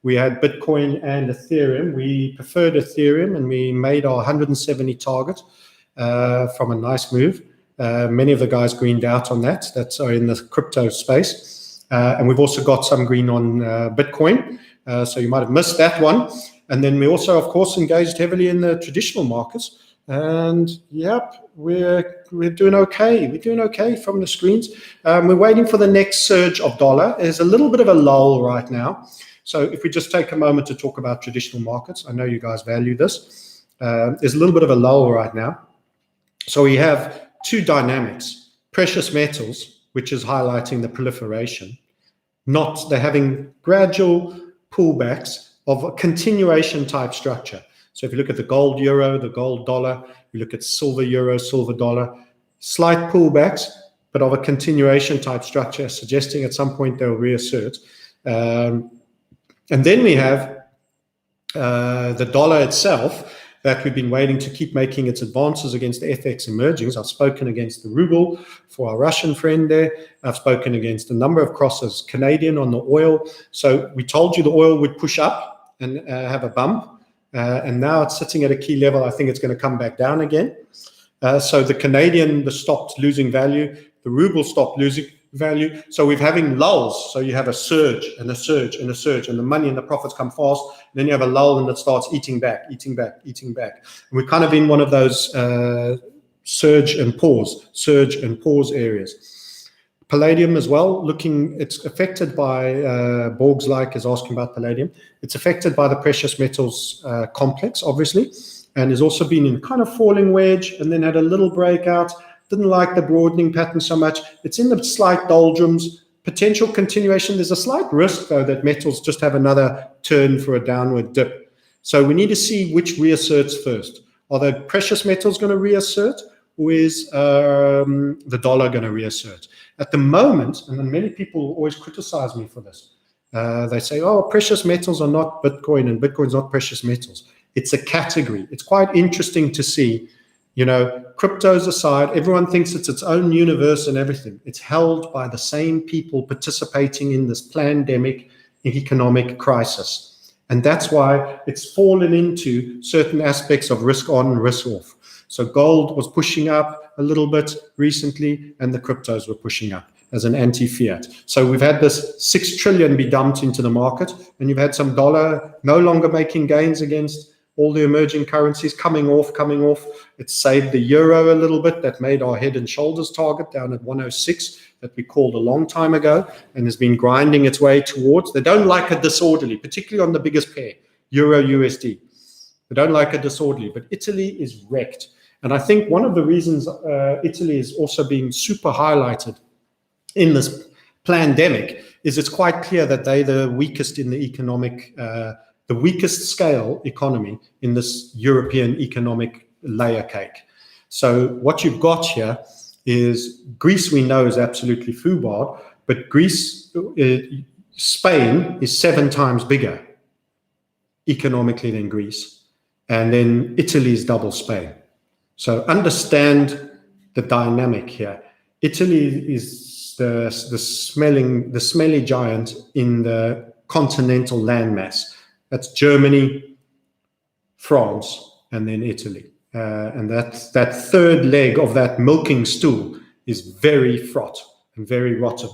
We had Bitcoin and Ethereum. We preferred Ethereum, and we made our 170 target from a nice move. Many of the guys greened out on that. That's in the crypto space. And we've also got some green on Bitcoin. So you might have missed that one. And then we also, of course, engaged heavily in the traditional markets. And yep, we're doing okay. We're doing okay from the screens. We're waiting for the next surge of dollar. There's a little bit of a lull right now. So if we just take a moment to talk about traditional markets, I know you guys value this. There's a little bit of a lull right now. So we have two dynamics: precious metals, which is highlighting the proliferation. They're having gradual pullbacks of a continuation type structure. So if you look at the gold euro, the gold dollar, you look at silver euro, silver dollar, slight pullbacks, but of a continuation type structure, suggesting at some point they'll reassert. And then we have the dollar itself, that we've been waiting to keep making its advances against the FX emergings. I've spoken against the ruble for our Russian friend there. I've spoken against a number of crosses, Canadian on the oil. So we told you the oil would push up and have a bump. And now it's sitting at a key level. I think it's going to come back down again. So the Canadian stopped losing value. The ruble stopped losing value. So we're having lulls. So you have a surge and a surge and a surge, and the money and the profits come fast. And then you have a lull, and it starts eating back. And we're kind of in one of those surge and pause areas. Palladium as well, it's affected by, Borgs-like is asking about palladium. It's affected by the precious metals complex, obviously, and has also been in kind of falling wedge and then had a little breakout. Didn't like the broadening pattern so much. It's in the slight doldrums, potential continuation. There's a slight risk, though, that metals just have another turn for a downward dip. So we need to see which reasserts first. Are the precious metals going to reassert, or is the dollar going to reassert? At the moment, and then many people always criticize me for this, they say, oh, precious metals are not Bitcoin, and Bitcoin's not precious metals. It's a category. It's quite interesting to see. You know, cryptos aside, everyone thinks it's its own universe and everything. It's held by the same people participating in this pandemic economic crisis. And that's why it's fallen into certain aspects of risk on, risk off. So gold was pushing up a little bit recently, and the cryptos were pushing up as an anti-fiat. So we've had this 6 trillion be dumped into the market, and you've had some dollar no longer making gains against all the emerging currencies coming off. It saved the euro a little bit. That made our head and shoulders target down at 106 that we called a long time ago, and has been grinding its way towards. They don't like a disorderly, particularly on the biggest pair. Euro USD. They don't like it disorderly, but Italy is wrecked. And I think one of the reasons Italy is also being super highlighted in this pandemic is it's quite clear that they're the weakest in the economic, the weakest scale economy in this European economic layer cake. So what you've got here is Greece, we know, is absolutely foobarred, but Greece, Spain is 7 times bigger economically than Greece, and then Italy is double Spain. So understand the dynamic here. Italy is the smelly giant in the continental landmass. That's Germany, France, and then Italy. And that third leg of that milking stool is very fraught and very rotten.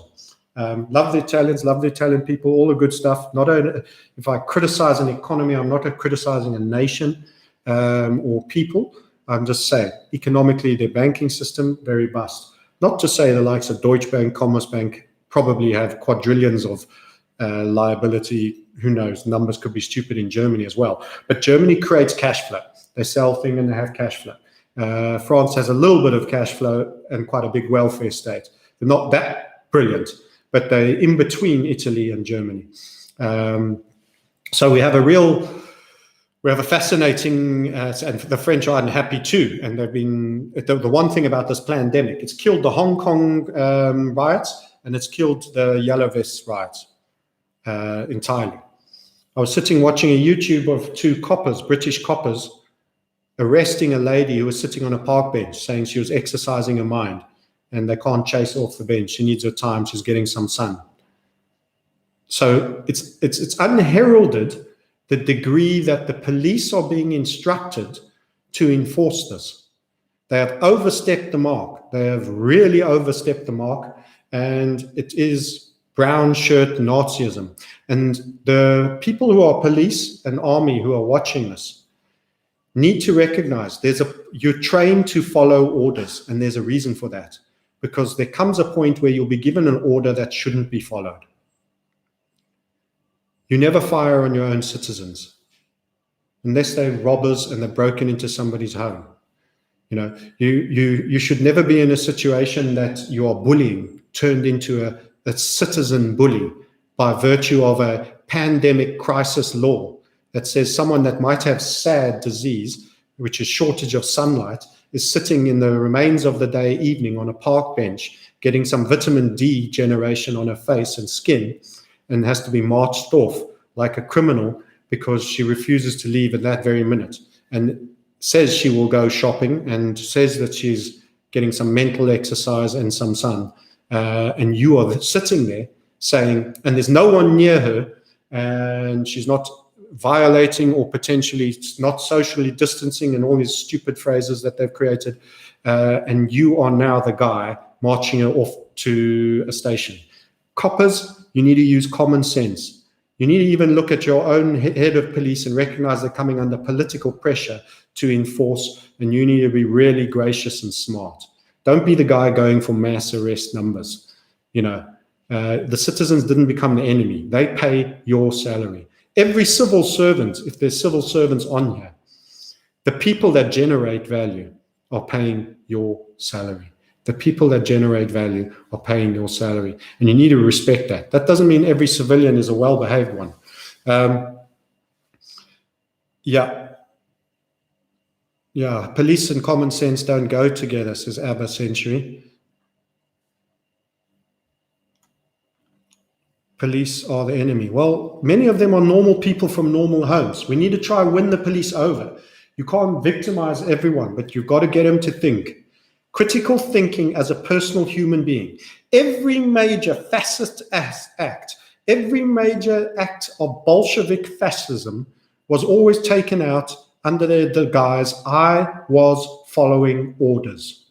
Love the Italians, love the Italian people, all the good stuff. Not only, if I criticize an economy, I'm not criticizing a nation or people. I'm just saying, economically, their banking system, very bust. Not to say the likes of Deutsche Bank, Commerzbank probably have quadrillions of liability. Who knows? Numbers could be stupid in Germany as well. But Germany creates cash flow. They sell things and they have cash flow. France has a little bit of cash flow and quite a big welfare state. They're not that brilliant, but they're in between Italy and Germany. So we have a fascinating, and the French aren't happy too. And they've been, the one thing about this pandemic, it's killed the Hong Kong riots and it's killed the Yellow Vests riots entirely. I was sitting watching a YouTube of 2 coppers, British coppers, arresting a lady who was sitting on a park bench saying she was exercising her mind and they can't chase her off the bench. She needs her time. She's getting some sun. So it's unheralded the degree that the police are being instructed to enforce this. They have overstepped the mark. They have really overstepped the mark, and it is brown shirt Nazism. And the people who are police and army who are watching this need to recognize you're trained to follow orders, and there's a reason for that, because there comes a point where you'll be given an order that shouldn't be followed. You never fire on your own citizens unless they're robbers and they've broken into somebody's home. You know, you should never be in a situation that you are bullying turned into a citizen bully by virtue of a pandemic crisis law that says someone that might have sad disease, which is shortage of sunlight, is sitting in the remains of the day evening on a park bench, getting some vitamin D generation on her face and skin, and has to be marched off like a criminal because she refuses to leave at that very minute, and says she will go shopping and says that she's getting some mental exercise and some sun. And you are sitting there saying, and there's no one near her, and she's not violating or potentially not socially distancing and all these stupid phrases that they've created, and you are now the guy marching her off to a station. Coppers, you need to use common sense. You need to even look at your own head of police and recognize they're coming under political pressure to enforce, and you need to be really gracious and smart. Don't be the guy going for mass arrest numbers. You know, the citizens didn't become the enemy. They pay your salary. Every civil servant, if there's civil servants on here, the people that generate value are paying your salary. The people that generate value are paying your salary, and you need to respect that. That doesn't mean every civilian is a well-behaved one. Yeah, police and common sense don't go together, says Abba Century. Police are the enemy. Well, many of them are normal people from normal homes. We need to try and win the police over. You can't victimize everyone, but you've got to get them to think. Critical thinking as a personal human being. Every major fascist act, every major act of Bolshevik fascism was always taken out under the guise, I was following orders.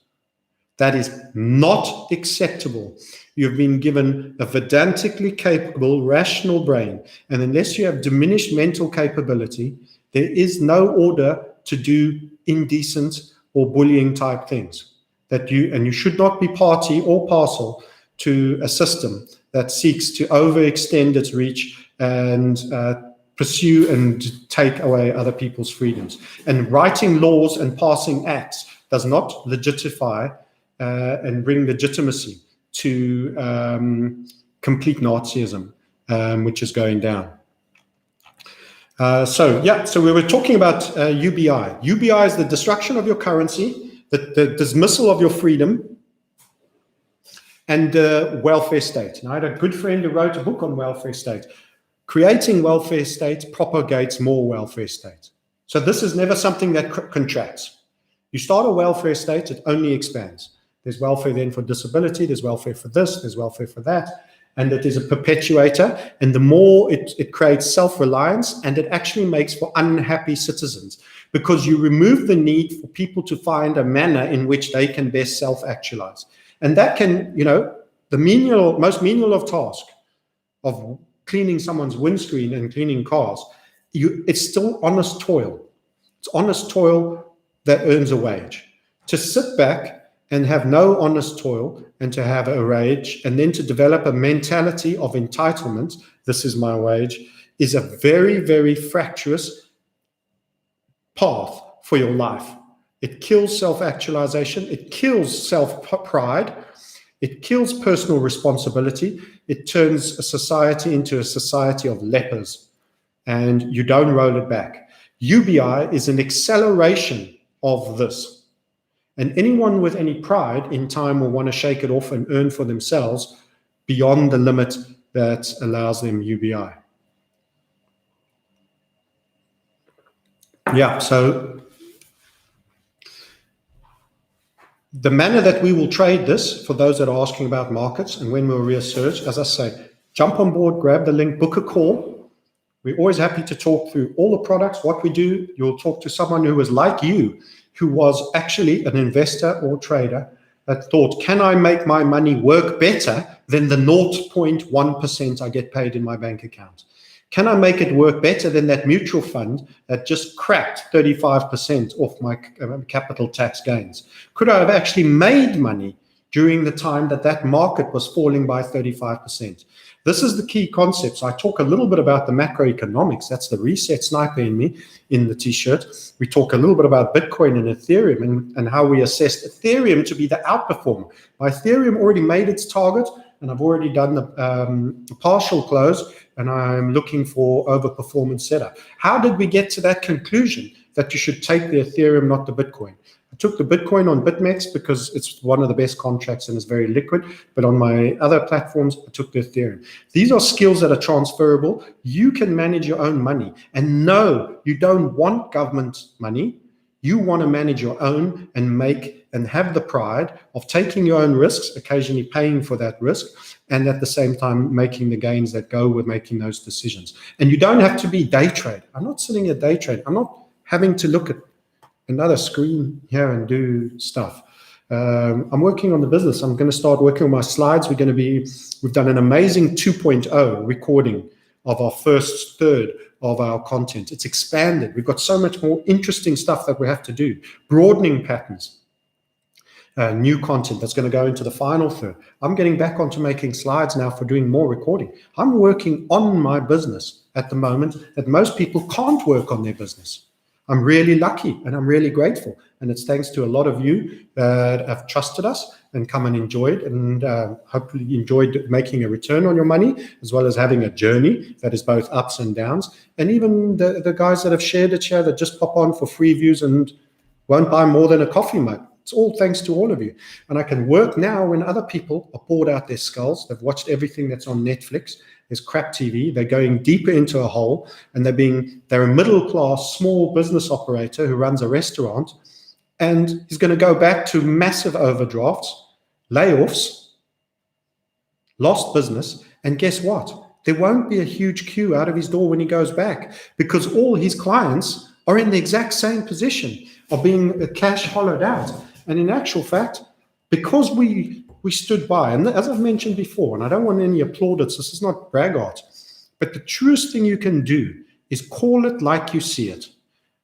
That is not acceptable. You've been given a Vedantically capable, rational brain, and unless you have diminished mental capability, there is no order to do indecent or bullying type things. You should not be party or parcel to a system that seeks to overextend its reach and pursue and take away other people's freedoms. And writing laws and passing acts does not legitify and bring legitimacy to complete Nazism, which is going down. So we were talking about UBI. UBI is the destruction of your currency, the dismissal of your freedom, and welfare state. And I had a good friend who wrote a book on welfare state. Creating welfare state propagates more welfare state. So this is never something that contracts. You start a welfare state, it only expands. There's welfare then for disability, there's welfare for this, there's welfare for that, and it is a perpetuator. And the more it creates self-reliance, and it actually makes for unhappy citizens, because you remove the need for people to find a manner in which they can best self-actualize. And that can, the most menial of tasks of cleaning someone's windscreen and cleaning cars, it's still honest toil. It's honest toil that earns a wage. To sit back and have no honest toil and to have a wage and then to develop a mentality of entitlement, this is my wage, is a very, very fractious path for your life. It kills self-actualization. It kills self-pride. It kills personal responsibility. It turns a society into a society of lepers, and you don't roll it back. UBI is an acceleration of this. And anyone with any pride in time will want to shake it off and earn for themselves beyond the limit that allows them UBI. So the manner that we will trade this, for those that are asking about markets and when we'll research, as I say, jump on board, grab the link, book a call. We're always happy to talk through all the products, what we do. You'll talk to someone who was like you, who was actually an investor or trader that thought, can I make my money work better than the 0.1% I get paid in my bank account? Can I make it work better than that mutual fund that just cracked 35% off my capital tax gains? Could I have actually made money during the time that market was falling by 35%? This is the key concept. So I talk a little bit about the macroeconomics. That's the reset sniper in me in the t-shirt. We talk a little bit about Bitcoin and Ethereum and how we assessed Ethereum to be the outperformer. My Ethereum already made its target, and I've already done the partial close, and I'm looking for overperformance setup. How did we get to that conclusion that you should take the Ethereum, not the Bitcoin? I took the Bitcoin on BitMEX because it's one of the best contracts and it's very liquid. But on my other platforms, I took the Ethereum. These are skills that are transferable. You can manage your own money. And no, you don't want government money. You want to manage your own and make and have the pride of taking your own risks, occasionally paying for that risk, and at the same time making the gains that go with making those decisions. And you don't have to be day trade. I'm not sitting at day trade. I'm not having to look at another screen here and do stuff. I'm working on the business. I'm going to start working on my slides. We've done an amazing 2.0 recording of our first third of our content. It's expanded. We've got so much more interesting stuff that we have to do. Broadening patterns. New content that's going to go into the final third. I'm getting back onto making slides now for doing more recording. I'm working on my business at the moment that most people can't work on their business. I'm really lucky and I'm really grateful. And it's thanks to a lot of you that have trusted us and come and enjoyed and hopefully enjoyed making a return on your money, as well as having a journey that is both ups and downs. And even the guys that have shared it here that just pop on for free views and won't buy more than a coffee mug. It's all thanks to all of you. And I can work now when other people are bored out their skulls. They've watched everything that's on Netflix. There's crap TV. They're going deeper into a hole, and they're a middle-class small business operator who runs a restaurant, and he's going to go back to massive overdrafts, layoffs, lost business, and guess what? There won't be a huge queue out of his door when he goes back, because all his clients are in the exact same position of being cash hollowed out. And in actual fact, because we stood by, and as I've mentioned before, and I don't want any applaudits, this is not brag art, but the truest thing you can do is call it like you see it.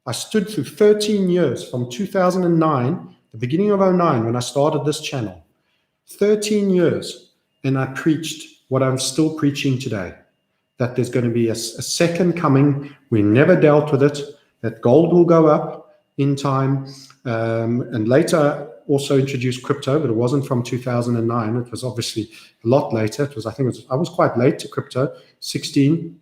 I stood through 13 years from 2009, the beginning of 2009, when I started this channel, 13 years, and I preached what I'm still preaching today. that there's going to be a second coming. We never dealt with it, that gold will go up in time, and later also introduced crypto, but it wasn't from 2009. It was obviously a lot later. I was quite late to crypto, 16.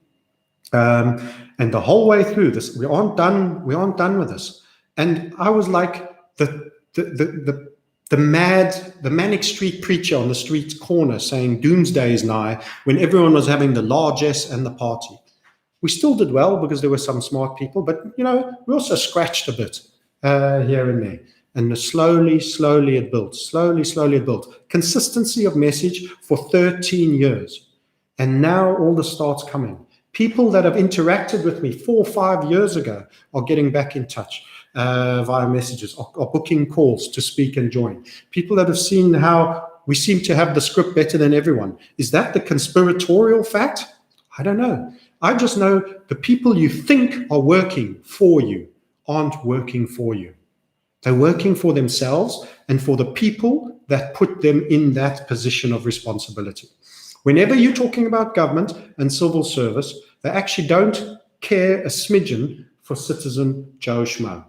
And the whole way through this, we aren't done with this. And I was like the manic street preacher on the street corner saying doomsday is nigh, when everyone was having the largesse and the party. We still did well because there were some smart people, but we also scratched a bit here and there. And slowly it built. Slowly it built. Consistency of message for 13 years. And now all the starts coming. People that have interacted with me 4 or 5 years ago are getting back in touch via messages, are booking calls to speak and join. People that have seen how we seem to have the script better than everyone. Is that the conspiratorial fact? I don't know. I just know the people you think are working for you aren't working for you. They're working for themselves and for the people that put them in that position of responsibility. Whenever you're talking about government and civil service, they actually don't care a smidgen for citizen Joe Schmo.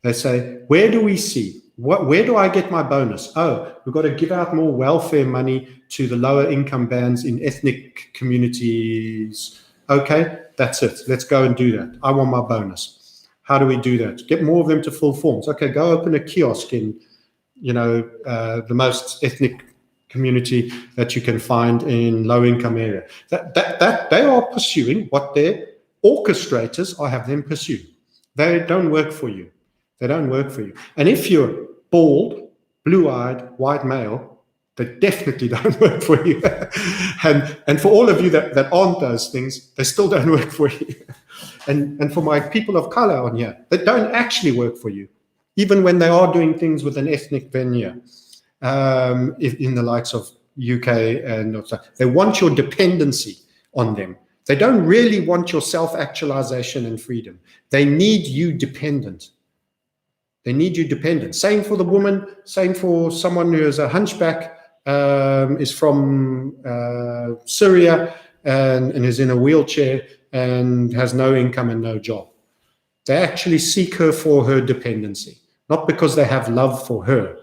They say, where do we see? Where do I get my bonus? Oh, we've got to give out more welfare money to the lower income bands in ethnic communities. Okay, that's it. Let's go and do that. I want my bonus. How do we do that? Get more of them to fill forms. Okay, go open a kiosk in, the most ethnic community that you can find in low-income area. That they are pursuing what their orchestrators are have them pursue. They don't work for you. They don't work for you. And if you're bald, blue-eyed, white male, they definitely don't work for you. and for all of you that aren't those things, they still don't work for you. And for my people of color on here, they don't actually work for you, even when they are doing things with an ethnic veneer, in the likes of UK and North. They want your dependency on them. They don't really want your self-actualization and freedom. They need you dependent. They need you dependent. Same for the woman, same for someone who is a hunchback, is from Syria and is in a wheelchair and has no income and no job. They actually seek her for her dependency, not because they have love for her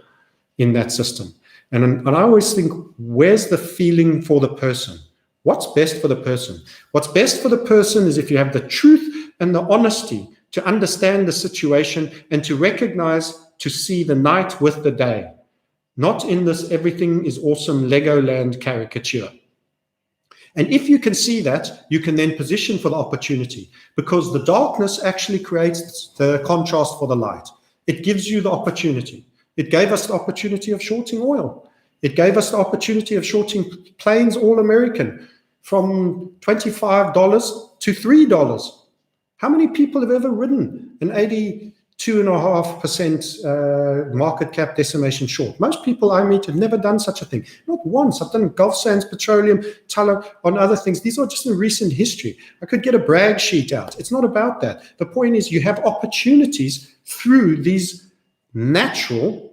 in that system. And I always think, where's the feeling for the person? What's best for the person? What's best for the person is if you have the truth and the honesty to understand the situation and to recognize, to see the night with the day, not in this everything is awesome Legoland caricature. And if you can see that, you can then position for the opportunity, because the darkness actually creates the contrast for the light. It gives you the opportunity. It gave us the opportunity of shorting oil. It gave us the opportunity of shorting planes all American from $25 to $3. How many people have ever ridden an 82.5% market cap decimation short? Most people I meet have never done such a thing. Not once. I've done Gulf Sands, Petroleum, Tullow, on other things. These are just in recent history. I could get a brag sheet out. It's not about that. The point is you have opportunities through these natural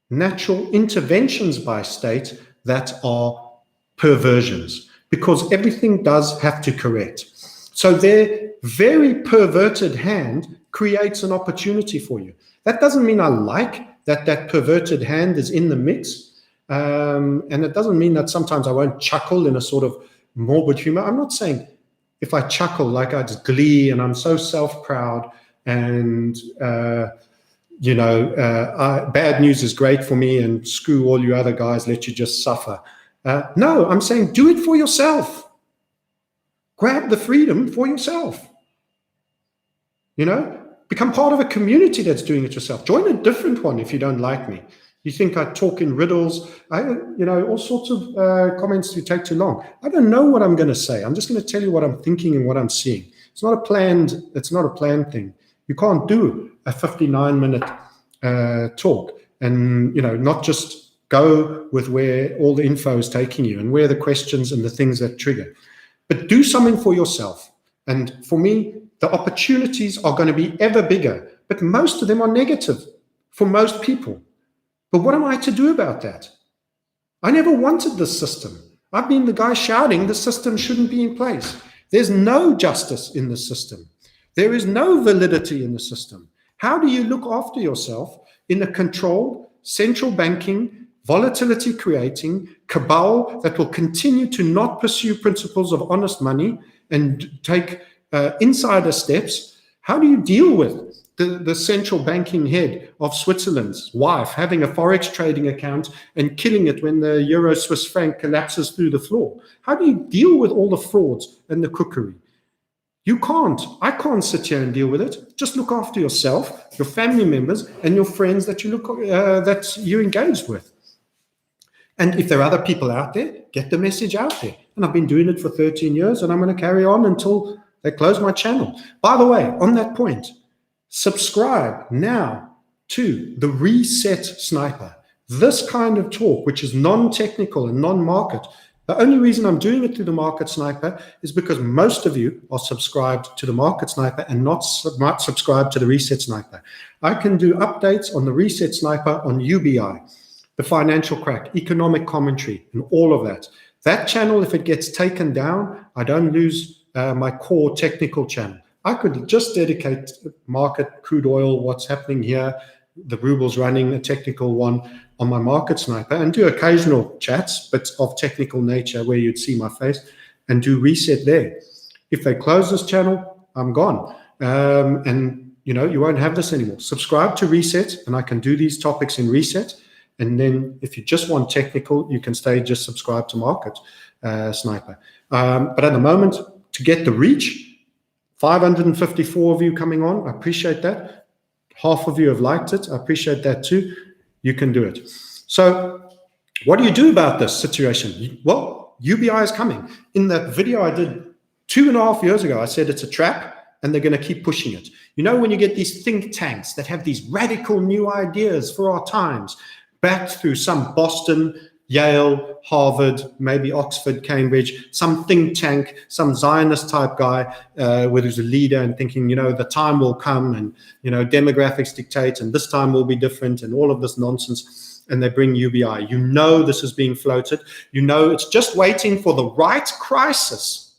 interventions by state that are perversions, because everything does have to correct. So their very perverted hand creates an opportunity for you. That doesn't mean I like that perverted hand is in the mix. And it doesn't mean that sometimes I won't chuckle in a sort of morbid humor. I'm not saying if I chuckle like I just glee and I'm so self-proud and, bad news is great for me and screw all you other guys, let you just suffer. No, I'm saying do it for yourself. Grab the freedom for yourself. Become part of a community that's doing it yourself. Join a different one if you don't like me. You think I talk in riddles, all sorts of comments to take too long. I don't know what I'm going to say. I'm just going to tell you what I'm thinking and what I'm seeing. It's not a planned thing. You can't do a 59-minute talk and, not just go with where all the info is taking you and where the questions and the things that trigger. But do something for yourself. And for me, the opportunities are going to be ever bigger, but most of them are negative for most people. But what am I to do about that? I never wanted this system. I've been the guy shouting the system shouldn't be in place. There's no justice in the system. There is no validity in the system. How do you look after yourself in a controlled, central banking, volatility creating cabal that will continue to not pursue principles of honest money and take insider steps? How do you deal with the central banking head of Switzerland's wife having a forex trading account and killing it when the euro Swiss franc collapses through the floor? How do you deal with all the frauds and the cookery? You can't. I can't sit here and deal with it. Just look after yourself, your family members, and your friends that you engage with. And if there are other people out there, get the message out there. And I've been doing it for 13 years, and I'm going to carry on until they close my channel. By the way, on that point, subscribe now to the Reset Sniper. This kind of talk, which is non-technical and non-market, the only reason I'm doing it through the Market Sniper is because most of you are subscribed to the Market Sniper and not subscribed to the Reset Sniper. I can do updates on the Reset Sniper on UBI, the financial crack, economic commentary, and all of that. That channel, if it gets taken down, I don't lose my core technical channel. I could just dedicate market, crude oil, what's happening here, the ruble's running, a technical one on my Market Sniper, and do occasional chats, but of technical nature where you'd see my face, and do Reset there. If they close this channel, I'm gone. And you won't have this anymore. Subscribe to Reset, and I can do these topics in Reset. And then if you just want technical, you can just subscribe to Market Sniper. But at the moment, to get the reach, 554 of you coming on, I appreciate that. Half of you have liked it. I appreciate that too. You can do it. So what do you do about this situation? Well, UBI is coming. In that video I did 2.5 years ago, I said it's a trap and they're going to keep pushing it. When you get these think tanks that have these radical new ideas for our times, backed through some Boston, Yale, Harvard, maybe Oxford, Cambridge, some think tank, some Zionist type guy who's a leader and thinking, the time will come and, demographics dictate and this time will be different and all of this nonsense. And they bring UBI. This is being floated. It's just waiting for the right crisis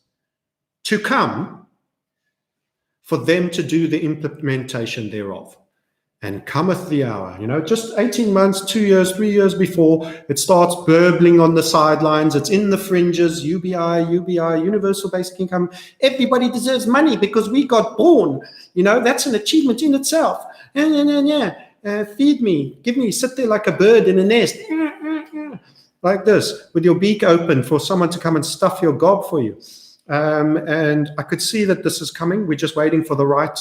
to come for them to do the implementation thereof. And cometh the hour, just 18 months, 2 years, 3 years before, it starts burbling on the sidelines. It's in the fringes, UBI, universal basic income. Everybody deserves money because we got born. That's an achievement in itself. Feed me, give me, sit there like a bird in a nest, like this, with your beak open for someone to come and stuff your gob for you. And I could see that this is coming. We're just waiting for the right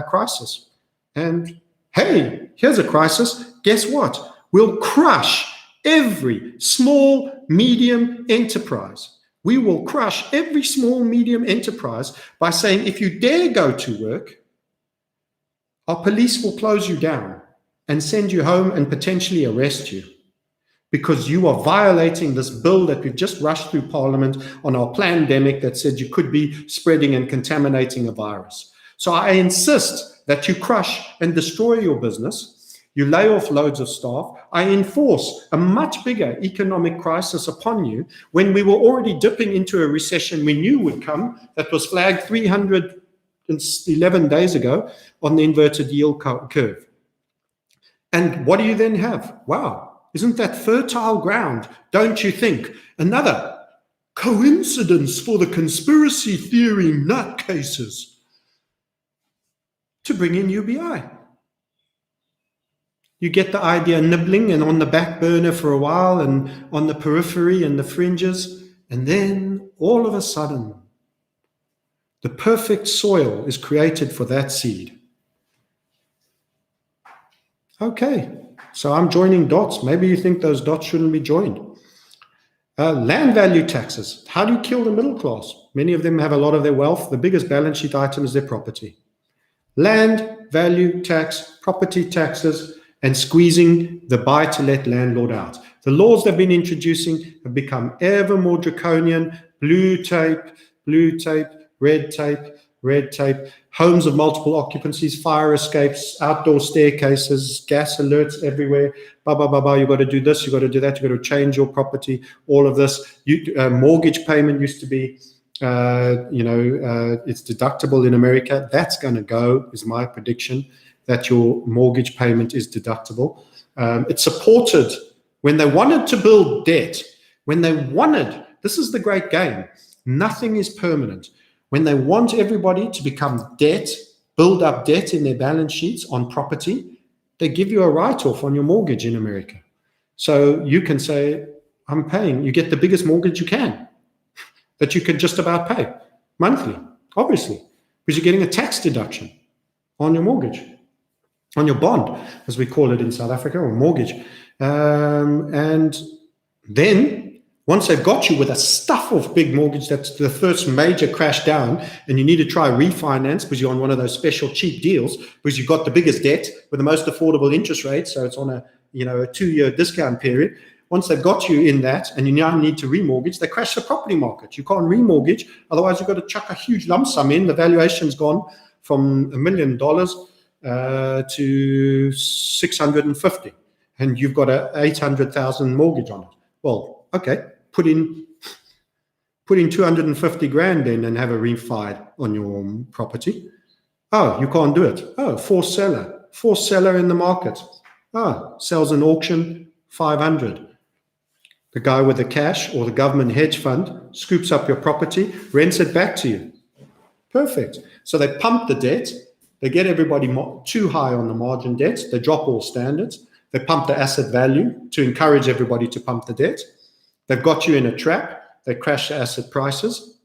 crisis. And hey, here's a crisis. Guess what? We'll crush every small, medium enterprise. We will crush every small, medium enterprise by saying, if you dare go to work, our police will close you down and send you home and potentially arrest you because you are violating this bill that we've just rushed through Parliament on our pandemic that said you could be spreading and contaminating a virus. So I insist that you crush and destroy your business. You lay off loads of staff. I enforce a much bigger economic crisis upon you when we were already dipping into a recession we knew would come that was flagged 311 days ago on the inverted yield curve. And what do you then have? Wow, isn't that fertile ground, don't you think? Another coincidence for the conspiracy theory nutcases to bring in UBI. You get the idea nibbling and on the back burner for a while and on the periphery and the fringes, and then all of a sudden, the perfect soil is created for that seed. Okay, so I'm joining dots. Maybe you think those dots shouldn't be joined. Land value taxes. How do you kill the middle class? Many of them have a lot of their wealth. The biggest balance sheet item is their property. Land value tax, property taxes, and squeezing the buy-to-let landlord out. The laws they've been introducing have become ever more draconian. Blue tape, red tape, homes of multiple occupancies, fire escapes, outdoor staircases, gas alerts everywhere. You've got to do this, you've got to do that, you've got to change your property, all of this. Mortgage payment used to be it's deductible in America. That's going to go, is my prediction, that your mortgage payment is deductible. It's supported when they wanted to build debt, this is the great game. Nothing is permanent. When they want everybody to become debt, build up debt in their balance sheets on property, they give you a write-off on your mortgage in America. So you can say, I'm paying, you get the biggest mortgage you can, that you can just about pay monthly, obviously, because you're getting a tax deduction on your mortgage, on your bond, as we call it in South Africa, or mortgage. And then once they've got you with a stuff of big mortgage, that's the first major crash down, and you need to try refinance because you're on one of those special cheap deals because you've got the biggest debt with the most affordable interest rate, so it's on a 2-year discount period. Once they've got you in that and you now need to remortgage, they crash the property market. You can't remortgage, otherwise you've got to chuck a huge lump sum in. The valuation's gone from $1 million to 650, and you've got a 800,000 mortgage on it. Well, okay, put in 250 grand in and have a refi on your property. Oh, you can't do it. Oh, forced seller in the market. Oh, sells an auction, 500. The guy with the cash or the government hedge fund scoops up your property, rents it back to you. Perfect. So they pump the debt. They get everybody too high on the margin debt. They drop all standards. They pump the asset value to encourage everybody to pump the debt. They've got you in a trap. They crash the asset prices.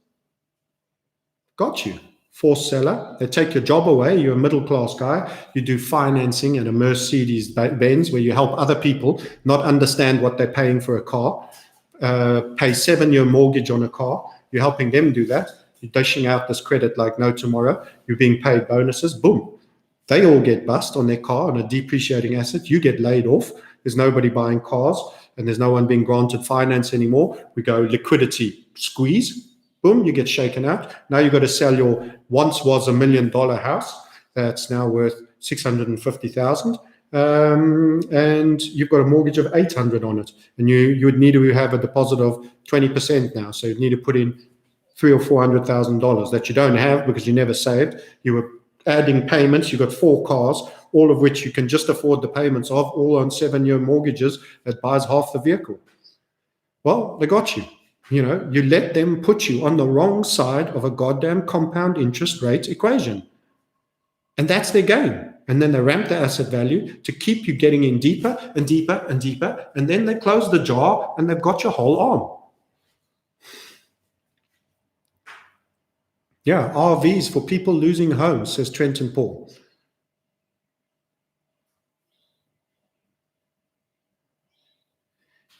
Got you. Forced seller. They take your job away. You're a middle-class guy. You do financing at a Mercedes Benz where you help other people not understand what they're paying for a car, pay 7-year mortgage on a car. You're helping them do that. You're dishing out this credit like no tomorrow. You're being paid bonuses. Boom. They all get bust on their car on a depreciating asset. You get laid off. There's nobody buying cars and there's no one being granted finance anymore. We go liquidity squeeze. Boom, you get shaken out. Now you've got to sell your once was $1 million house that's now worth 650,000, and you've got a mortgage of 800 on it, and you would need to have a deposit of 20% now. So you need to put in $300,000 or $400,000 that you don't have because you never saved. You were adding payments. You've got 4 cars, all of which you can just afford the payments of, all on 7-year mortgages that buys half the vehicle. Well, they got you. You let them put you on the wrong side of a goddamn compound interest rate equation. And that's their game. And then they ramp the asset value to keep you getting in deeper and deeper and deeper. And then they close the jar and they've got your whole arm. Yeah, RVs for people losing homes, says Trenton Paul.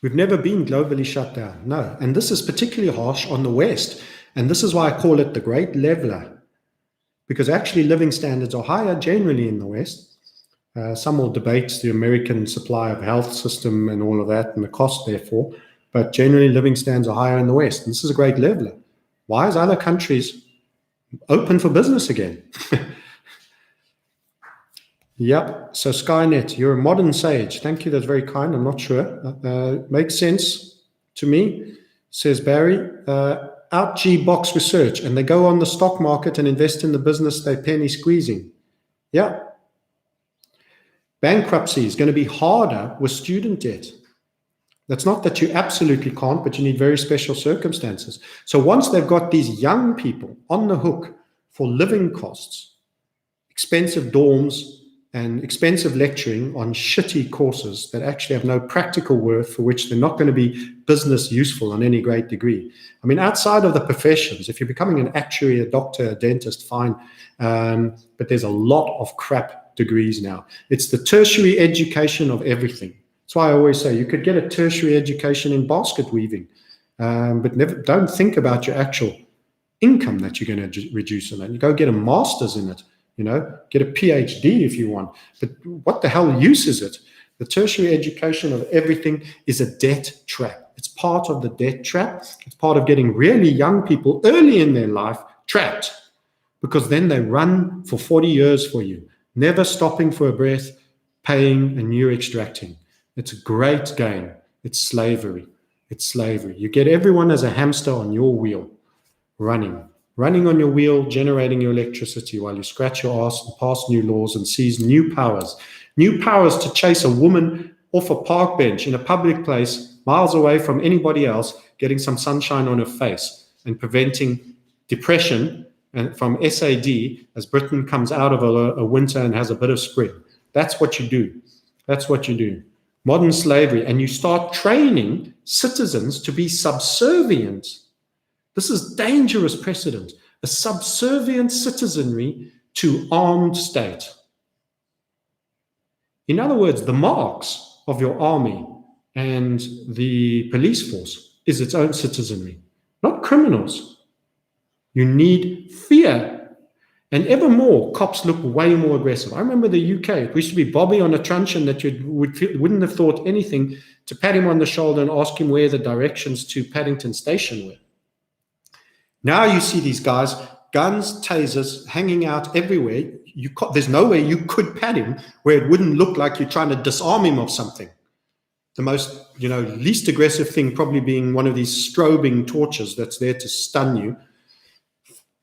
We've never been globally shut down, no. And this is particularly harsh on the West. And this is why I call it the great leveler, because actually living standards are higher generally in the West. Some will debate the American supply of health system and all of that and the cost therefore, but generally living standards are higher in the West. And this is a great leveler. Why is other countries open for business again? Yep. So Skynet, you're a modern sage. Thank you. That's very kind. I'm not sure. Makes sense to me, says Barry. Out G box research, and they go on the stock market and invest in the business they're penny squeezing. Yeah. Bankruptcy is going to be harder with student debt. That's not that you absolutely can't, but you need very special circumstances. So once they've got these young people on the hook for living costs, expensive dorms, and expensive lecturing on shitty courses that actually have no practical worth, for which they're not going to be business useful on any great degree. I mean, outside of the professions, if you're becoming an actuary, a doctor, a dentist, fine. But there's a lot of crap degrees now. It's the tertiary education of everything. That's why I always say you could get a tertiary education in basket weaving, but don't think about your actual income that you're going to reduce on that. You go get a master's in it. Get a PhD if you want. But what the hell use is it? The tertiary education of everything is a debt trap. It's part of the debt trap. It's part of getting really young people early in their life trapped, because then they run for 40 years for you, never stopping for a breath, paying and you extracting. It's a great game. It's slavery. It's slavery. You get everyone as a hamster on your wheel. running on your wheel, generating your electricity while you scratch your ass and pass new laws and seize new powers to chase a woman off a park bench in a public place, miles away from anybody else, getting some sunshine on her face and preventing depression and from SAD as Britain comes out of a winter and has a bit of spring. That's what you do. That's what you do. Modern slavery, and you start training citizens to be subservient. This is dangerous precedent. A subservient citizenry to armed state. In other words, the marks of your army and the police force is its own citizenry, not criminals. You need fear. And ever more, cops look way more aggressive. I remember the UK. It used to be Bobby on a truncheon that you wouldn't have thought anything to pat him on the shoulder and ask him where the directions to Paddington Station were. Now you see these guys, guns, tasers, hanging out everywhere. There's no way you could pat him where it wouldn't look like you're trying to disarm him of something. The most, least aggressive thing probably being one of these strobing torches that's there to stun you.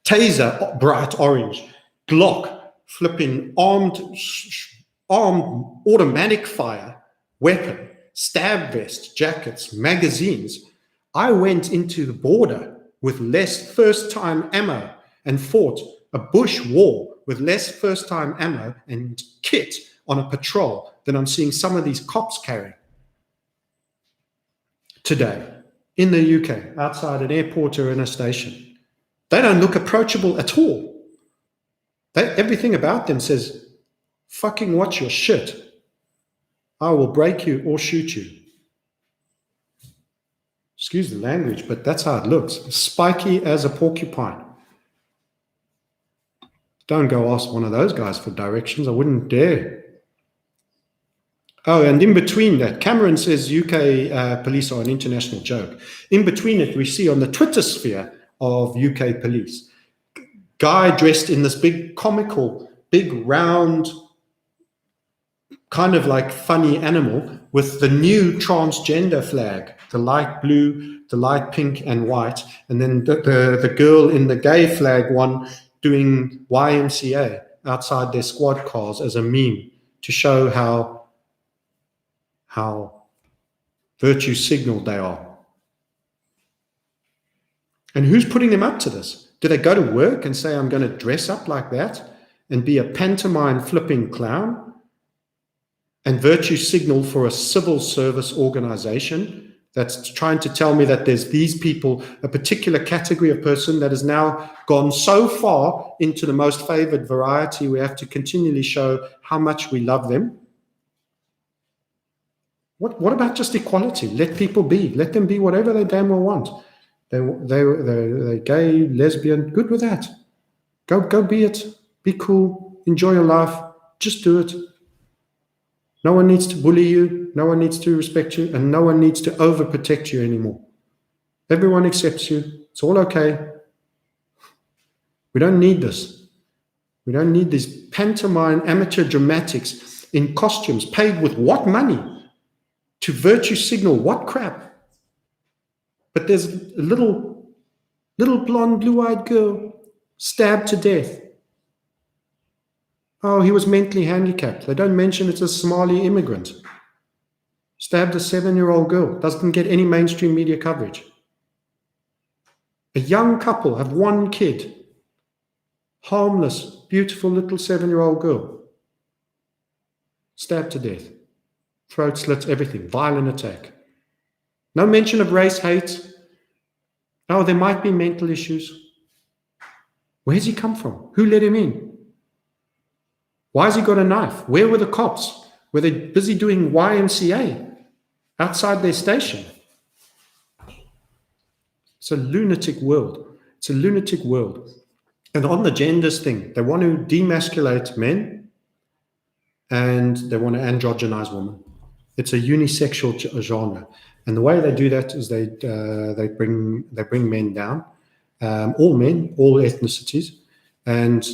Taser, bright orange. Glock, flipping armed automatic fire, weapon, stab vest, jackets, magazines. I went into the border with less first-time ammo and fought a bush war with less first-time ammo and kit on a patrol than I'm seeing some of these cops carry today in the UK, outside an airport or in a station. They don't look approachable at all. Everything about them says, fucking watch your shit. I will break you or shoot you. Excuse the language, but that's how it looks. Spiky as a porcupine. Don't go ask one of those guys for directions. I wouldn't dare. Oh, and in between that, Cameron says UK police are an international joke. In between it, we see on the Twitter sphere of UK police, guy dressed in this big comical, big round, kind of like funny animal with the new transgender flag, the light blue, the light pink and white, and then the girl in the gay flag one doing YMCA outside their squad cars as a meme to show how virtue signaled they are. And who's putting them up to this? Do they go to work and say, I'm going to dress up like that and be a pantomime flipping clown and virtue signal for a civil service organization that's trying to tell me that there's these people, a particular category of person that has now gone so far into the most favored variety, we have to continually show how much we love them? What about just equality? Let people be. Let them be whatever they damn well want. They're gay, lesbian, good with that. Go be it. Be cool. Enjoy your life. Just do it. No one needs to bully you. No one needs to respect you. And no one needs to overprotect you anymore. Everyone accepts you. It's all okay. We don't need this. We don't need these pantomime amateur dramatics in costumes paid with what money? To virtue signal what crap? But there's a little blonde, blue-eyed girl stabbed to death. Oh, he was mentally handicapped. They don't mention it's a Somali immigrant. Stabbed a 7-year-old girl. Doesn't get any mainstream media coverage. A young couple have one kid. Harmless, beautiful little 7-year-old girl. Stabbed to death. Throat slits, everything. Violent attack. No mention of race hate. Oh, there might be mental issues. Where's he come from? Who let him in? Why has he got a knife? Where were the cops? Were they busy doing YMCA outside their station? It's a lunatic world. It's a lunatic world. And on the genders thing, they want to demasculate men and they want to androgynize women. It's a unisexual genre. And the way they do that is they bring men down, all men, all ethnicities, and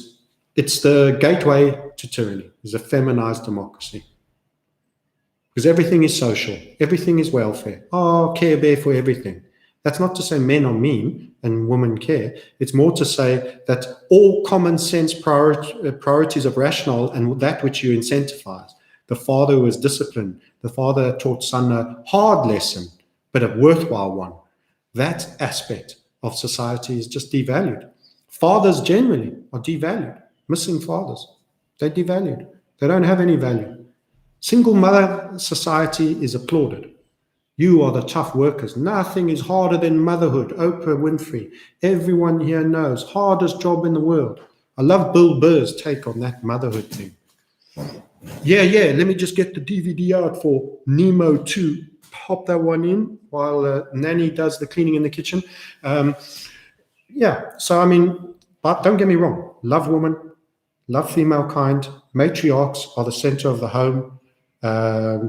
it's the gateway to tyranny. It's a feminized democracy. Because everything is social, everything is welfare. Oh, Care Bear for everything. That's not to say men are mean and women care. It's more to say that all common sense priorities of rationale and that which you incentivize. The father was disciplined. The father taught son a hard lesson, but a worthwhile one. That aspect of society is just devalued. Fathers generally are devalued. Missing fathers, they're devalued. They don't have any value. Single mother society is applauded. You are the tough workers. Nothing is harder than motherhood. Oprah Winfrey. Everyone here knows. Hardest job in the world. I love Bill Burr's take on that motherhood thing. Yeah, let me just get the DVD out for Nemo 2. Pop that one in while Nanny does the cleaning in the kitchen. So I mean, but don't get me wrong. Love woman, love female kind. Matriarchs are the center of the home.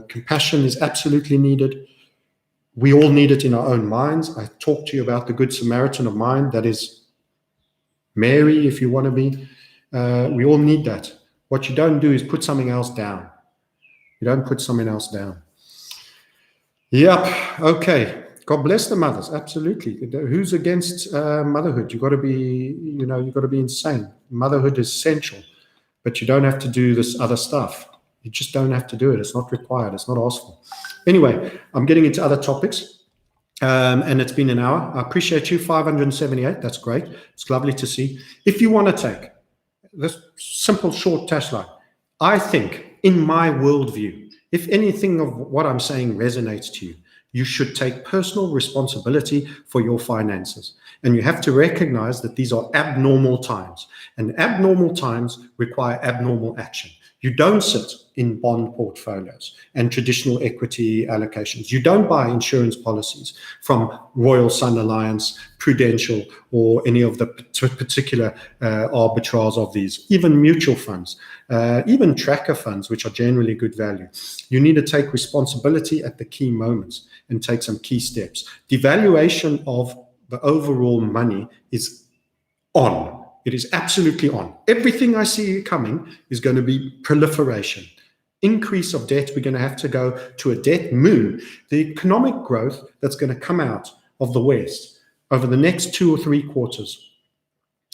Compassion is absolutely needed. We all need it in our own minds. I talked to you about the Good Samaritan of mine. That is Mary, if you want to be. We all need that. What you don't do is put something else down. You don't put something else down. Yep. Okay. God bless the mothers. Absolutely. Who's against motherhood? You've got to be insane. Motherhood is essential, but you don't have to do this other stuff. You just don't have to do it. It's not required. It's not asked for. Anyway, I'm getting into other topics, and it's been an hour. I appreciate you, 578. That's great. It's lovely to see. If you want to take this simple, short tagline, I think, in my worldview, if anything of what I'm saying resonates to you, you should take personal responsibility for your finances. And you have to recognize that these are abnormal times, and abnormal times require abnormal action. You don't sit in bond portfolios and traditional equity allocations. You don't buy insurance policies from Royal Sun Alliance, Prudential, or any of the particular arbitrage of these, even mutual funds, even tracker funds, which are generally good value. You need to take responsibility at the key moments and take some key steps. Devaluation of the overall money is on. It is absolutely on. Everything I see coming is going to be proliferation. Increase of debt. We're going to have to go to a debt moon. The economic growth that's going to come out of the West over the next 2 or 3 quarters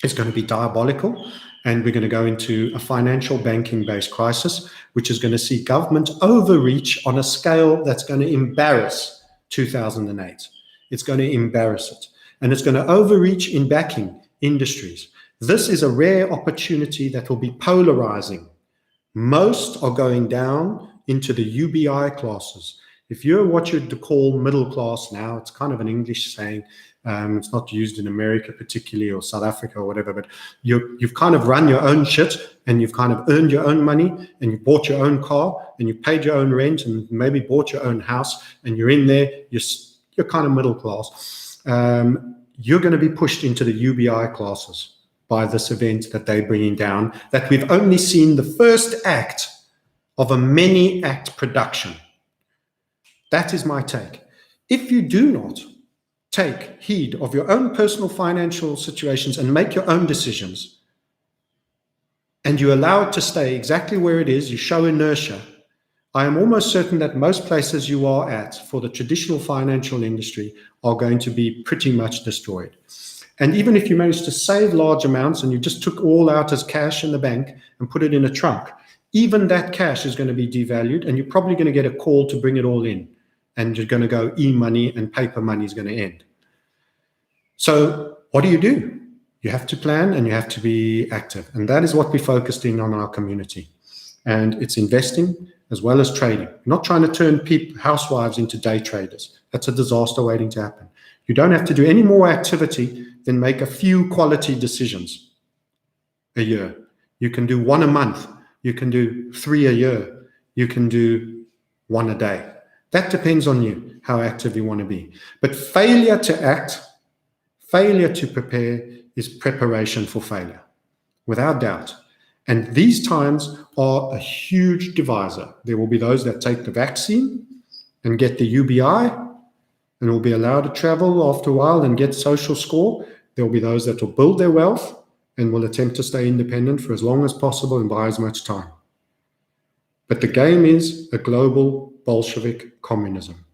is going to be diabolical. And we're going to go into a financial banking-based crisis, which is going to see government overreach on a scale that's going to embarrass 2008. It's going to embarrass it. And it's going to overreach in backing industries. This is a rare opportunity that will be polarizing. Most are going down into the UBI classes. If you're what you'd call middle class now, it's kind of an English saying. It's not used in America particularly, or South Africa or whatever, but you've kind of run your own shit, and you've kind of earned your own money, and you bought your own car, and you paid your own rent, and maybe bought your own house, and you're in there, you're kind of middle class. You're going to be pushed into the UBI classes by this event that they're bringing down, that we've only seen the first act of a many-act production. That is my take. If you do not take heed of your own personal financial situations and make your own decisions, and you allow it to stay exactly where it is, you show inertia, I am almost certain that most places you are at for the traditional financial industry are going to be pretty much destroyed. And even if you manage to save large amounts and you just took all out as cash in the bank and put it in a trunk, even that cash is going to be devalued, and you're probably going to get a call to bring it all in. And you're going to go e-money, and paper money is going to end. So what do? You have to plan, and you have to be active. And that is what we focused in on our community. And it's investing as well as trading. We're not trying to turn housewives into day traders. That's a disaster waiting to happen. You don't have to do any more activity than make a few quality decisions a year. You can do 1 a month. You can do 3 a year. You can do 1 a day. That depends on you, how active you want to be. But failure to act, failure to prepare is preparation for failure, without doubt. And these times are a huge divisor. There will be those that take the vaccine and get the UBI and will be allowed to travel after a while and get social score. There will be those that will build their wealth and will attempt to stay independent for as long as possible and buy as much time. But the game is a global Bolshevik communism.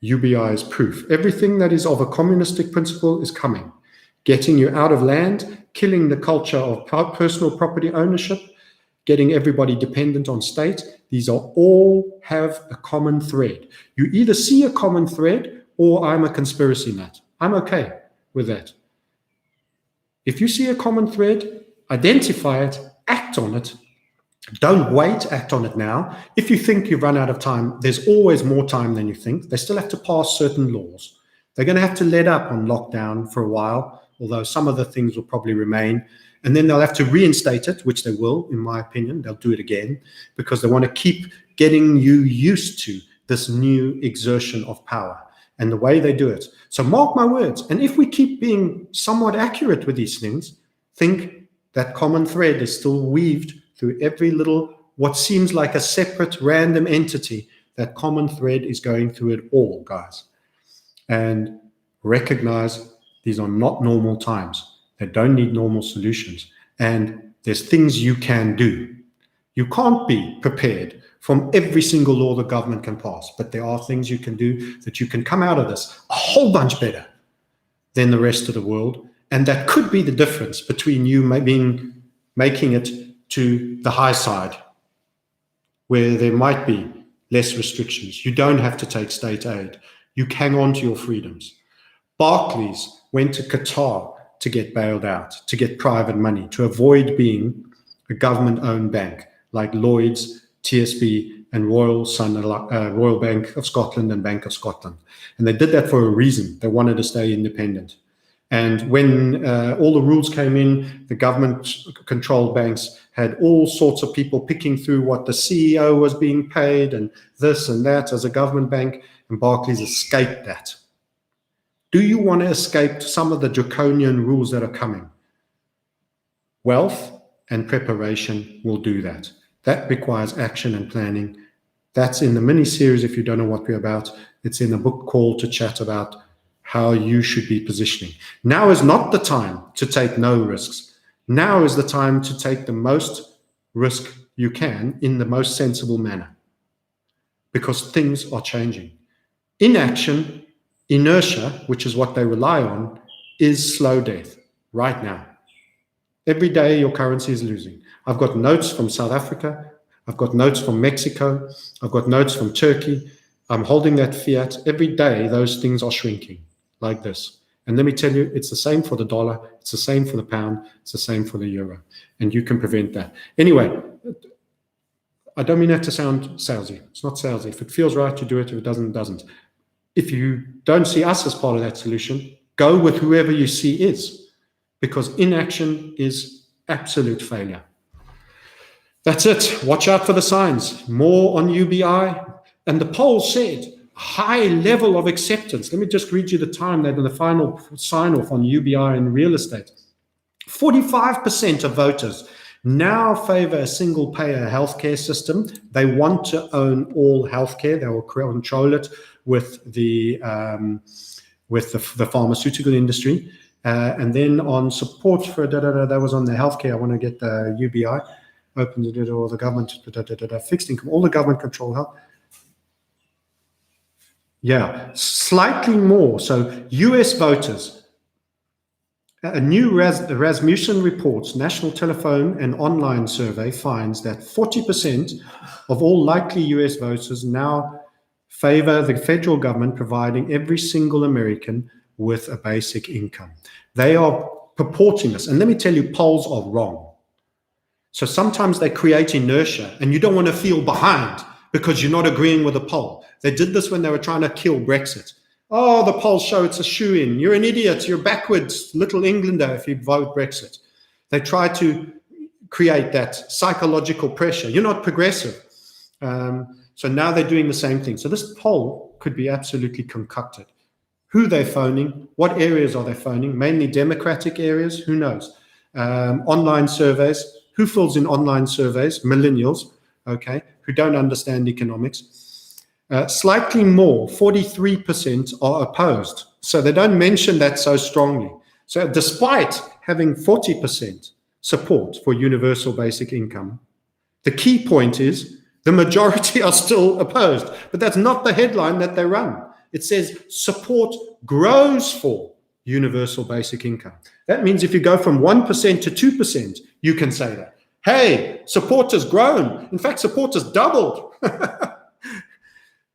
UBI is proof. Everything that is of a communistic principle is coming. Getting you out of land, killing the culture of personal property ownership, getting everybody dependent on state. These are all have a common thread. You either see a common thread or I'm a conspiracy nut. I'm okay with that. If you see a common thread, identify it, act on it. Don't wait, act on it now. If you think you've run out of time, there's always more time than you think. They still have to pass certain laws. They're going to have to let up on lockdown for a while, although some of the things will probably remain. And then they'll have to reinstate it, which they will, in my opinion. They'll do it again because they want to keep getting you used to this new exertion of power and the way they do it. So mark my words. And if we keep being somewhat accurate with these things, think that common thread is still weaved through every little, what seems like a separate random entity. That common thread is going through it all, guys. And recognize these are not normal times. They don't need normal solutions. And there's things you can do. You can't be prepared from every single law the government can pass, but there are things you can do that you can come out of this a whole bunch better than the rest of the world. And that could be the difference between you making it to the high side, where there might be less restrictions. You don't have to take state aid. You hang on to your freedoms. Barclays went to Qatar to get bailed out, to get private money, to avoid being a government-owned bank like Lloyds, TSB, and Royal Bank of Scotland and Bank of Scotland. And they did that for a reason. They wanted to stay independent. And when all the rules came in, the government-controlled banks had all sorts of people picking through what the CEO was being paid and this and that as a government bank, and Barclays escaped that. Do you want to escape some of the draconian rules that are coming? Wealth and preparation will do that. That requires action and planning. That's in the mini-series, if you don't know what we're about. It's in a book called To Chat About How You Should Be Positioning. Now is not the time to take no risks. Now is the time to take the most risk you can in the most sensible manner, because things are changing. Inaction, inertia, which is what they rely on, is slow death right now. Every day your currency is losing. I've got notes from South Africa. I've got notes from Mexico. I've got notes from Turkey. I'm holding that fiat. Every day those things are shrinking like this. And let me tell you, it's the same for the dollar. It's the same for the pound. It's the same for the euro. And you can prevent that. Anyway, I don't mean that to sound salesy. It's not salesy. If it feels right, you do it. If it doesn't, it doesn't. If you don't see us as part of that solution, go with whoever you see is, because inaction is absolute failure. That's it. Watch out for the signs. More on UBI. And the poll said high level of acceptance. Let me just read you the time that in the final sign-off on UBI in real estate. 45% of voters now favor a single-payer healthcare system. They want to own all healthcare. They will control it with the pharmaceutical industry. And then on support for that was on the healthcare. I want to get the UBI, open it, or the government, fixed income, all the government control health. Yeah, slightly more. So US voters, a new Rasmussen Reports National Telephone and Online Survey finds that 40% of all likely US voters now favor the federal government providing every single American with a basic income. They are purporting this. And let me tell you, polls are wrong. So sometimes they create inertia and you don't want to feel behind because you're not agreeing with a poll. They did this when they were trying to kill Brexit. Oh, the polls show it's a shoe-in. You're an idiot. You're backwards, little Englander, if you vote Brexit. They try to create that psychological pressure. You're not progressive. So now they're doing the same thing. So this poll could be absolutely concocted. Who they're phoning, what areas are they phoning? Mainly Democratic areas, who knows? Online surveys. Who fills in online surveys? Millennials, okay, who don't understand economics. Slightly more, 43% are opposed. So they don't mention that so strongly. So despite having 40% support for universal basic income, the key point is the majority are still opposed. But that's not the headline that they run. It says support grows for universal basic income. That means if you go from 1% to 2%, you can say that. Hey, support has grown. In fact, support has doubled.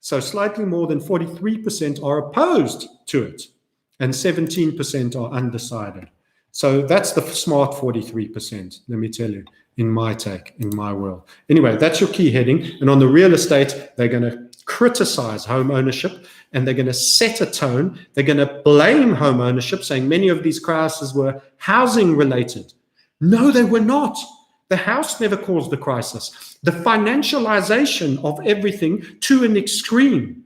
So slightly more than 43% are opposed to it, and 17% are undecided. So that's the smart 43%, let me tell you, in my take, in my world. Anyway, that's your key heading. And on the real estate, they're going to criticize home ownership, and they're going to set a tone. They're going to blame home ownership, saying many of these crises were housing related. No, they were not. The house never caused the crisis. The financialization of everything to an extreme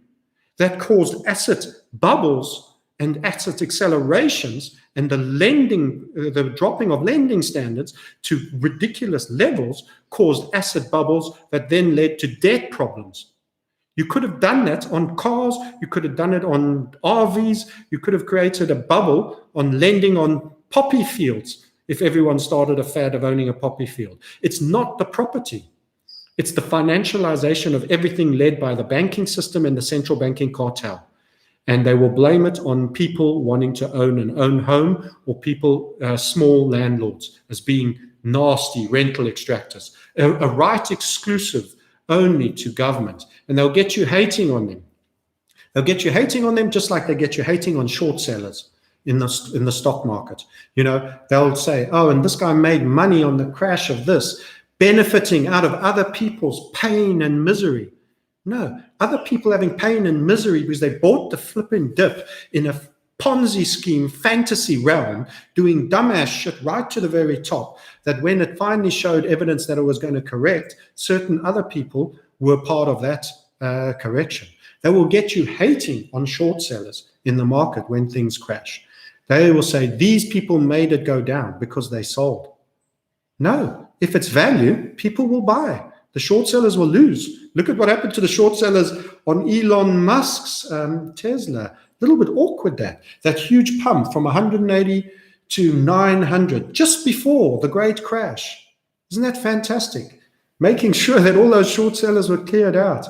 that caused asset bubbles and asset accelerations, and the dropping of lending standards to ridiculous levels caused asset bubbles that then led to debt problems. You could have done that on cars. You could have done it on RVs. You could have created a bubble on lending on poppy fields if everyone started a fad of owning a poppy field. It's not the property. It's the financialization of everything led by the banking system and the central banking cartel. And they will blame it on people wanting to own an own home, or people, small landlords, as being nasty rental extractors, a right exclusive only to government. And they'll get you hating on them. They'll get you hating on them just like they get you hating on short sellers in the stock market. You know, they'll say, oh, and this guy made money on the crash of this, benefiting out of other people's pain and misery. No, other people having pain and misery because they bought the flipping dip in a Ponzi scheme fantasy realm, doing dumbass shit right to the very top, that when it finally showed evidence that it was going to correct, certain other people were part of that correction. They will get you hating on short sellers in the market when things crash. They will say, these people made it go down because they sold. No, if it's value, people will buy. The short sellers will lose. Look at what happened to the short sellers on Elon Musk's Tesla. A little bit awkward, that huge pump from 180 to 900 just before the great crash. Isn't that fantastic? Making sure that all those short sellers were cleared out.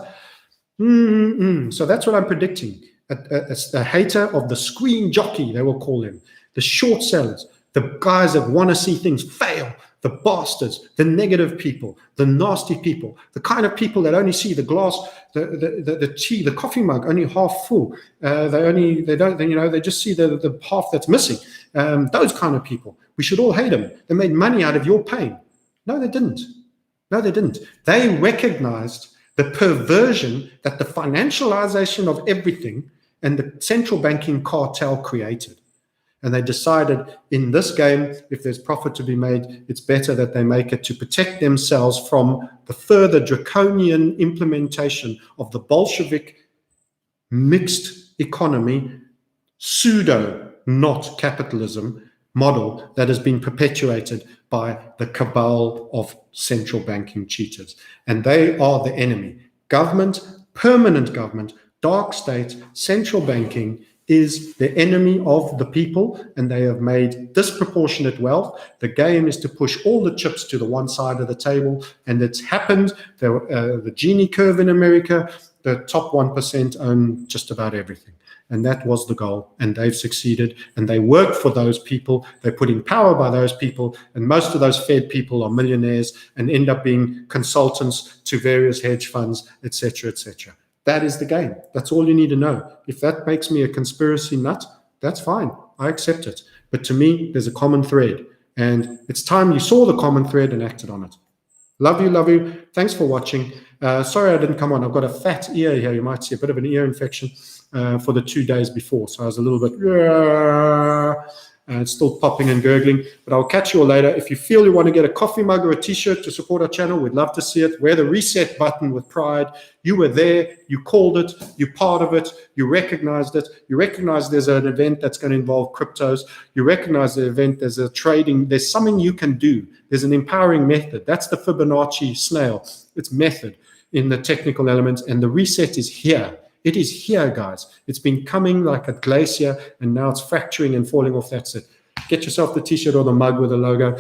So that's what I'm predicting. A hater of the screen jockey, they will call him. The short sellers, the guys that want to see things fail, the bastards, the negative people, the nasty people, the kind of people that only see the glass, the tea, the coffee mug only half full. They just see the half that's missing. Those kind of people. We should all hate them. They made money out of your pain. No, they didn't. No, they didn't. They recognized the perversion that the financialization of everything and the central banking cartel created. And they decided in this game, if there's profit to be made, it's better that they make it to protect themselves from the further draconian implementation of the Bolshevik mixed economy, pseudo not capitalism model that has been perpetuated by the cabal of central banking cheaters. And they are the enemy. Government, permanent government, dark state, central banking is the enemy of the people, and they have made disproportionate wealth. The game is to push all the chips to the one side of the table, and it's happened. The Gini curve in America, the top 1% own just about everything. And that was the goal, and they've succeeded, and they work for those people. They're put in power by those people, and most of those Fed people are millionaires and end up being consultants to various hedge funds, etc., etc. That is the game. That's all you need to know. If that makes me a conspiracy nut, that's fine. I accept it. But to me, there's a common thread, and it's time you saw the common thread and acted on it. Love you, love you. Thanks for watching. Sorry I didn't come on. I've got a fat ear here. You might see a bit of an ear infection for the 2 days before. So I was a little bit, and it's still popping and gurgling. But I'll catch you all later. If you feel you want to get a coffee mug or a t-shirt to support our channel, we'd love to see it. Wear the reset button with pride. You were there. You called it. You're part of it. You recognized it. You recognize there's an event that's going to involve cryptos. You recognize the event. There's a trading. There's something you can do. There's an empowering method. That's the Fibonacci snail. It's method in the technical elements. And the reset is here. It is here, guys. It's been coming like a glacier, and now it's fracturing and falling off. That's it. Get yourself the t-shirt or the mug with the logo.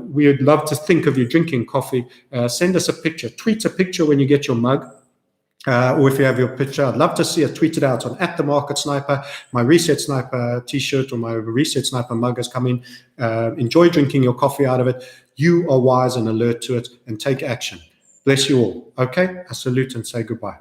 We would love to think of you drinking coffee. Send us a picture. Tweet a picture when you get your mug. or if you have your picture, I'd love to see it tweeted out on @themarketsniper. My Reset Sniper t-shirt or my Reset Sniper mug has come in. Enjoy drinking your coffee out of it. You are wise and alert to it, and take action. Bless you all. Okay, I salute and say goodbye.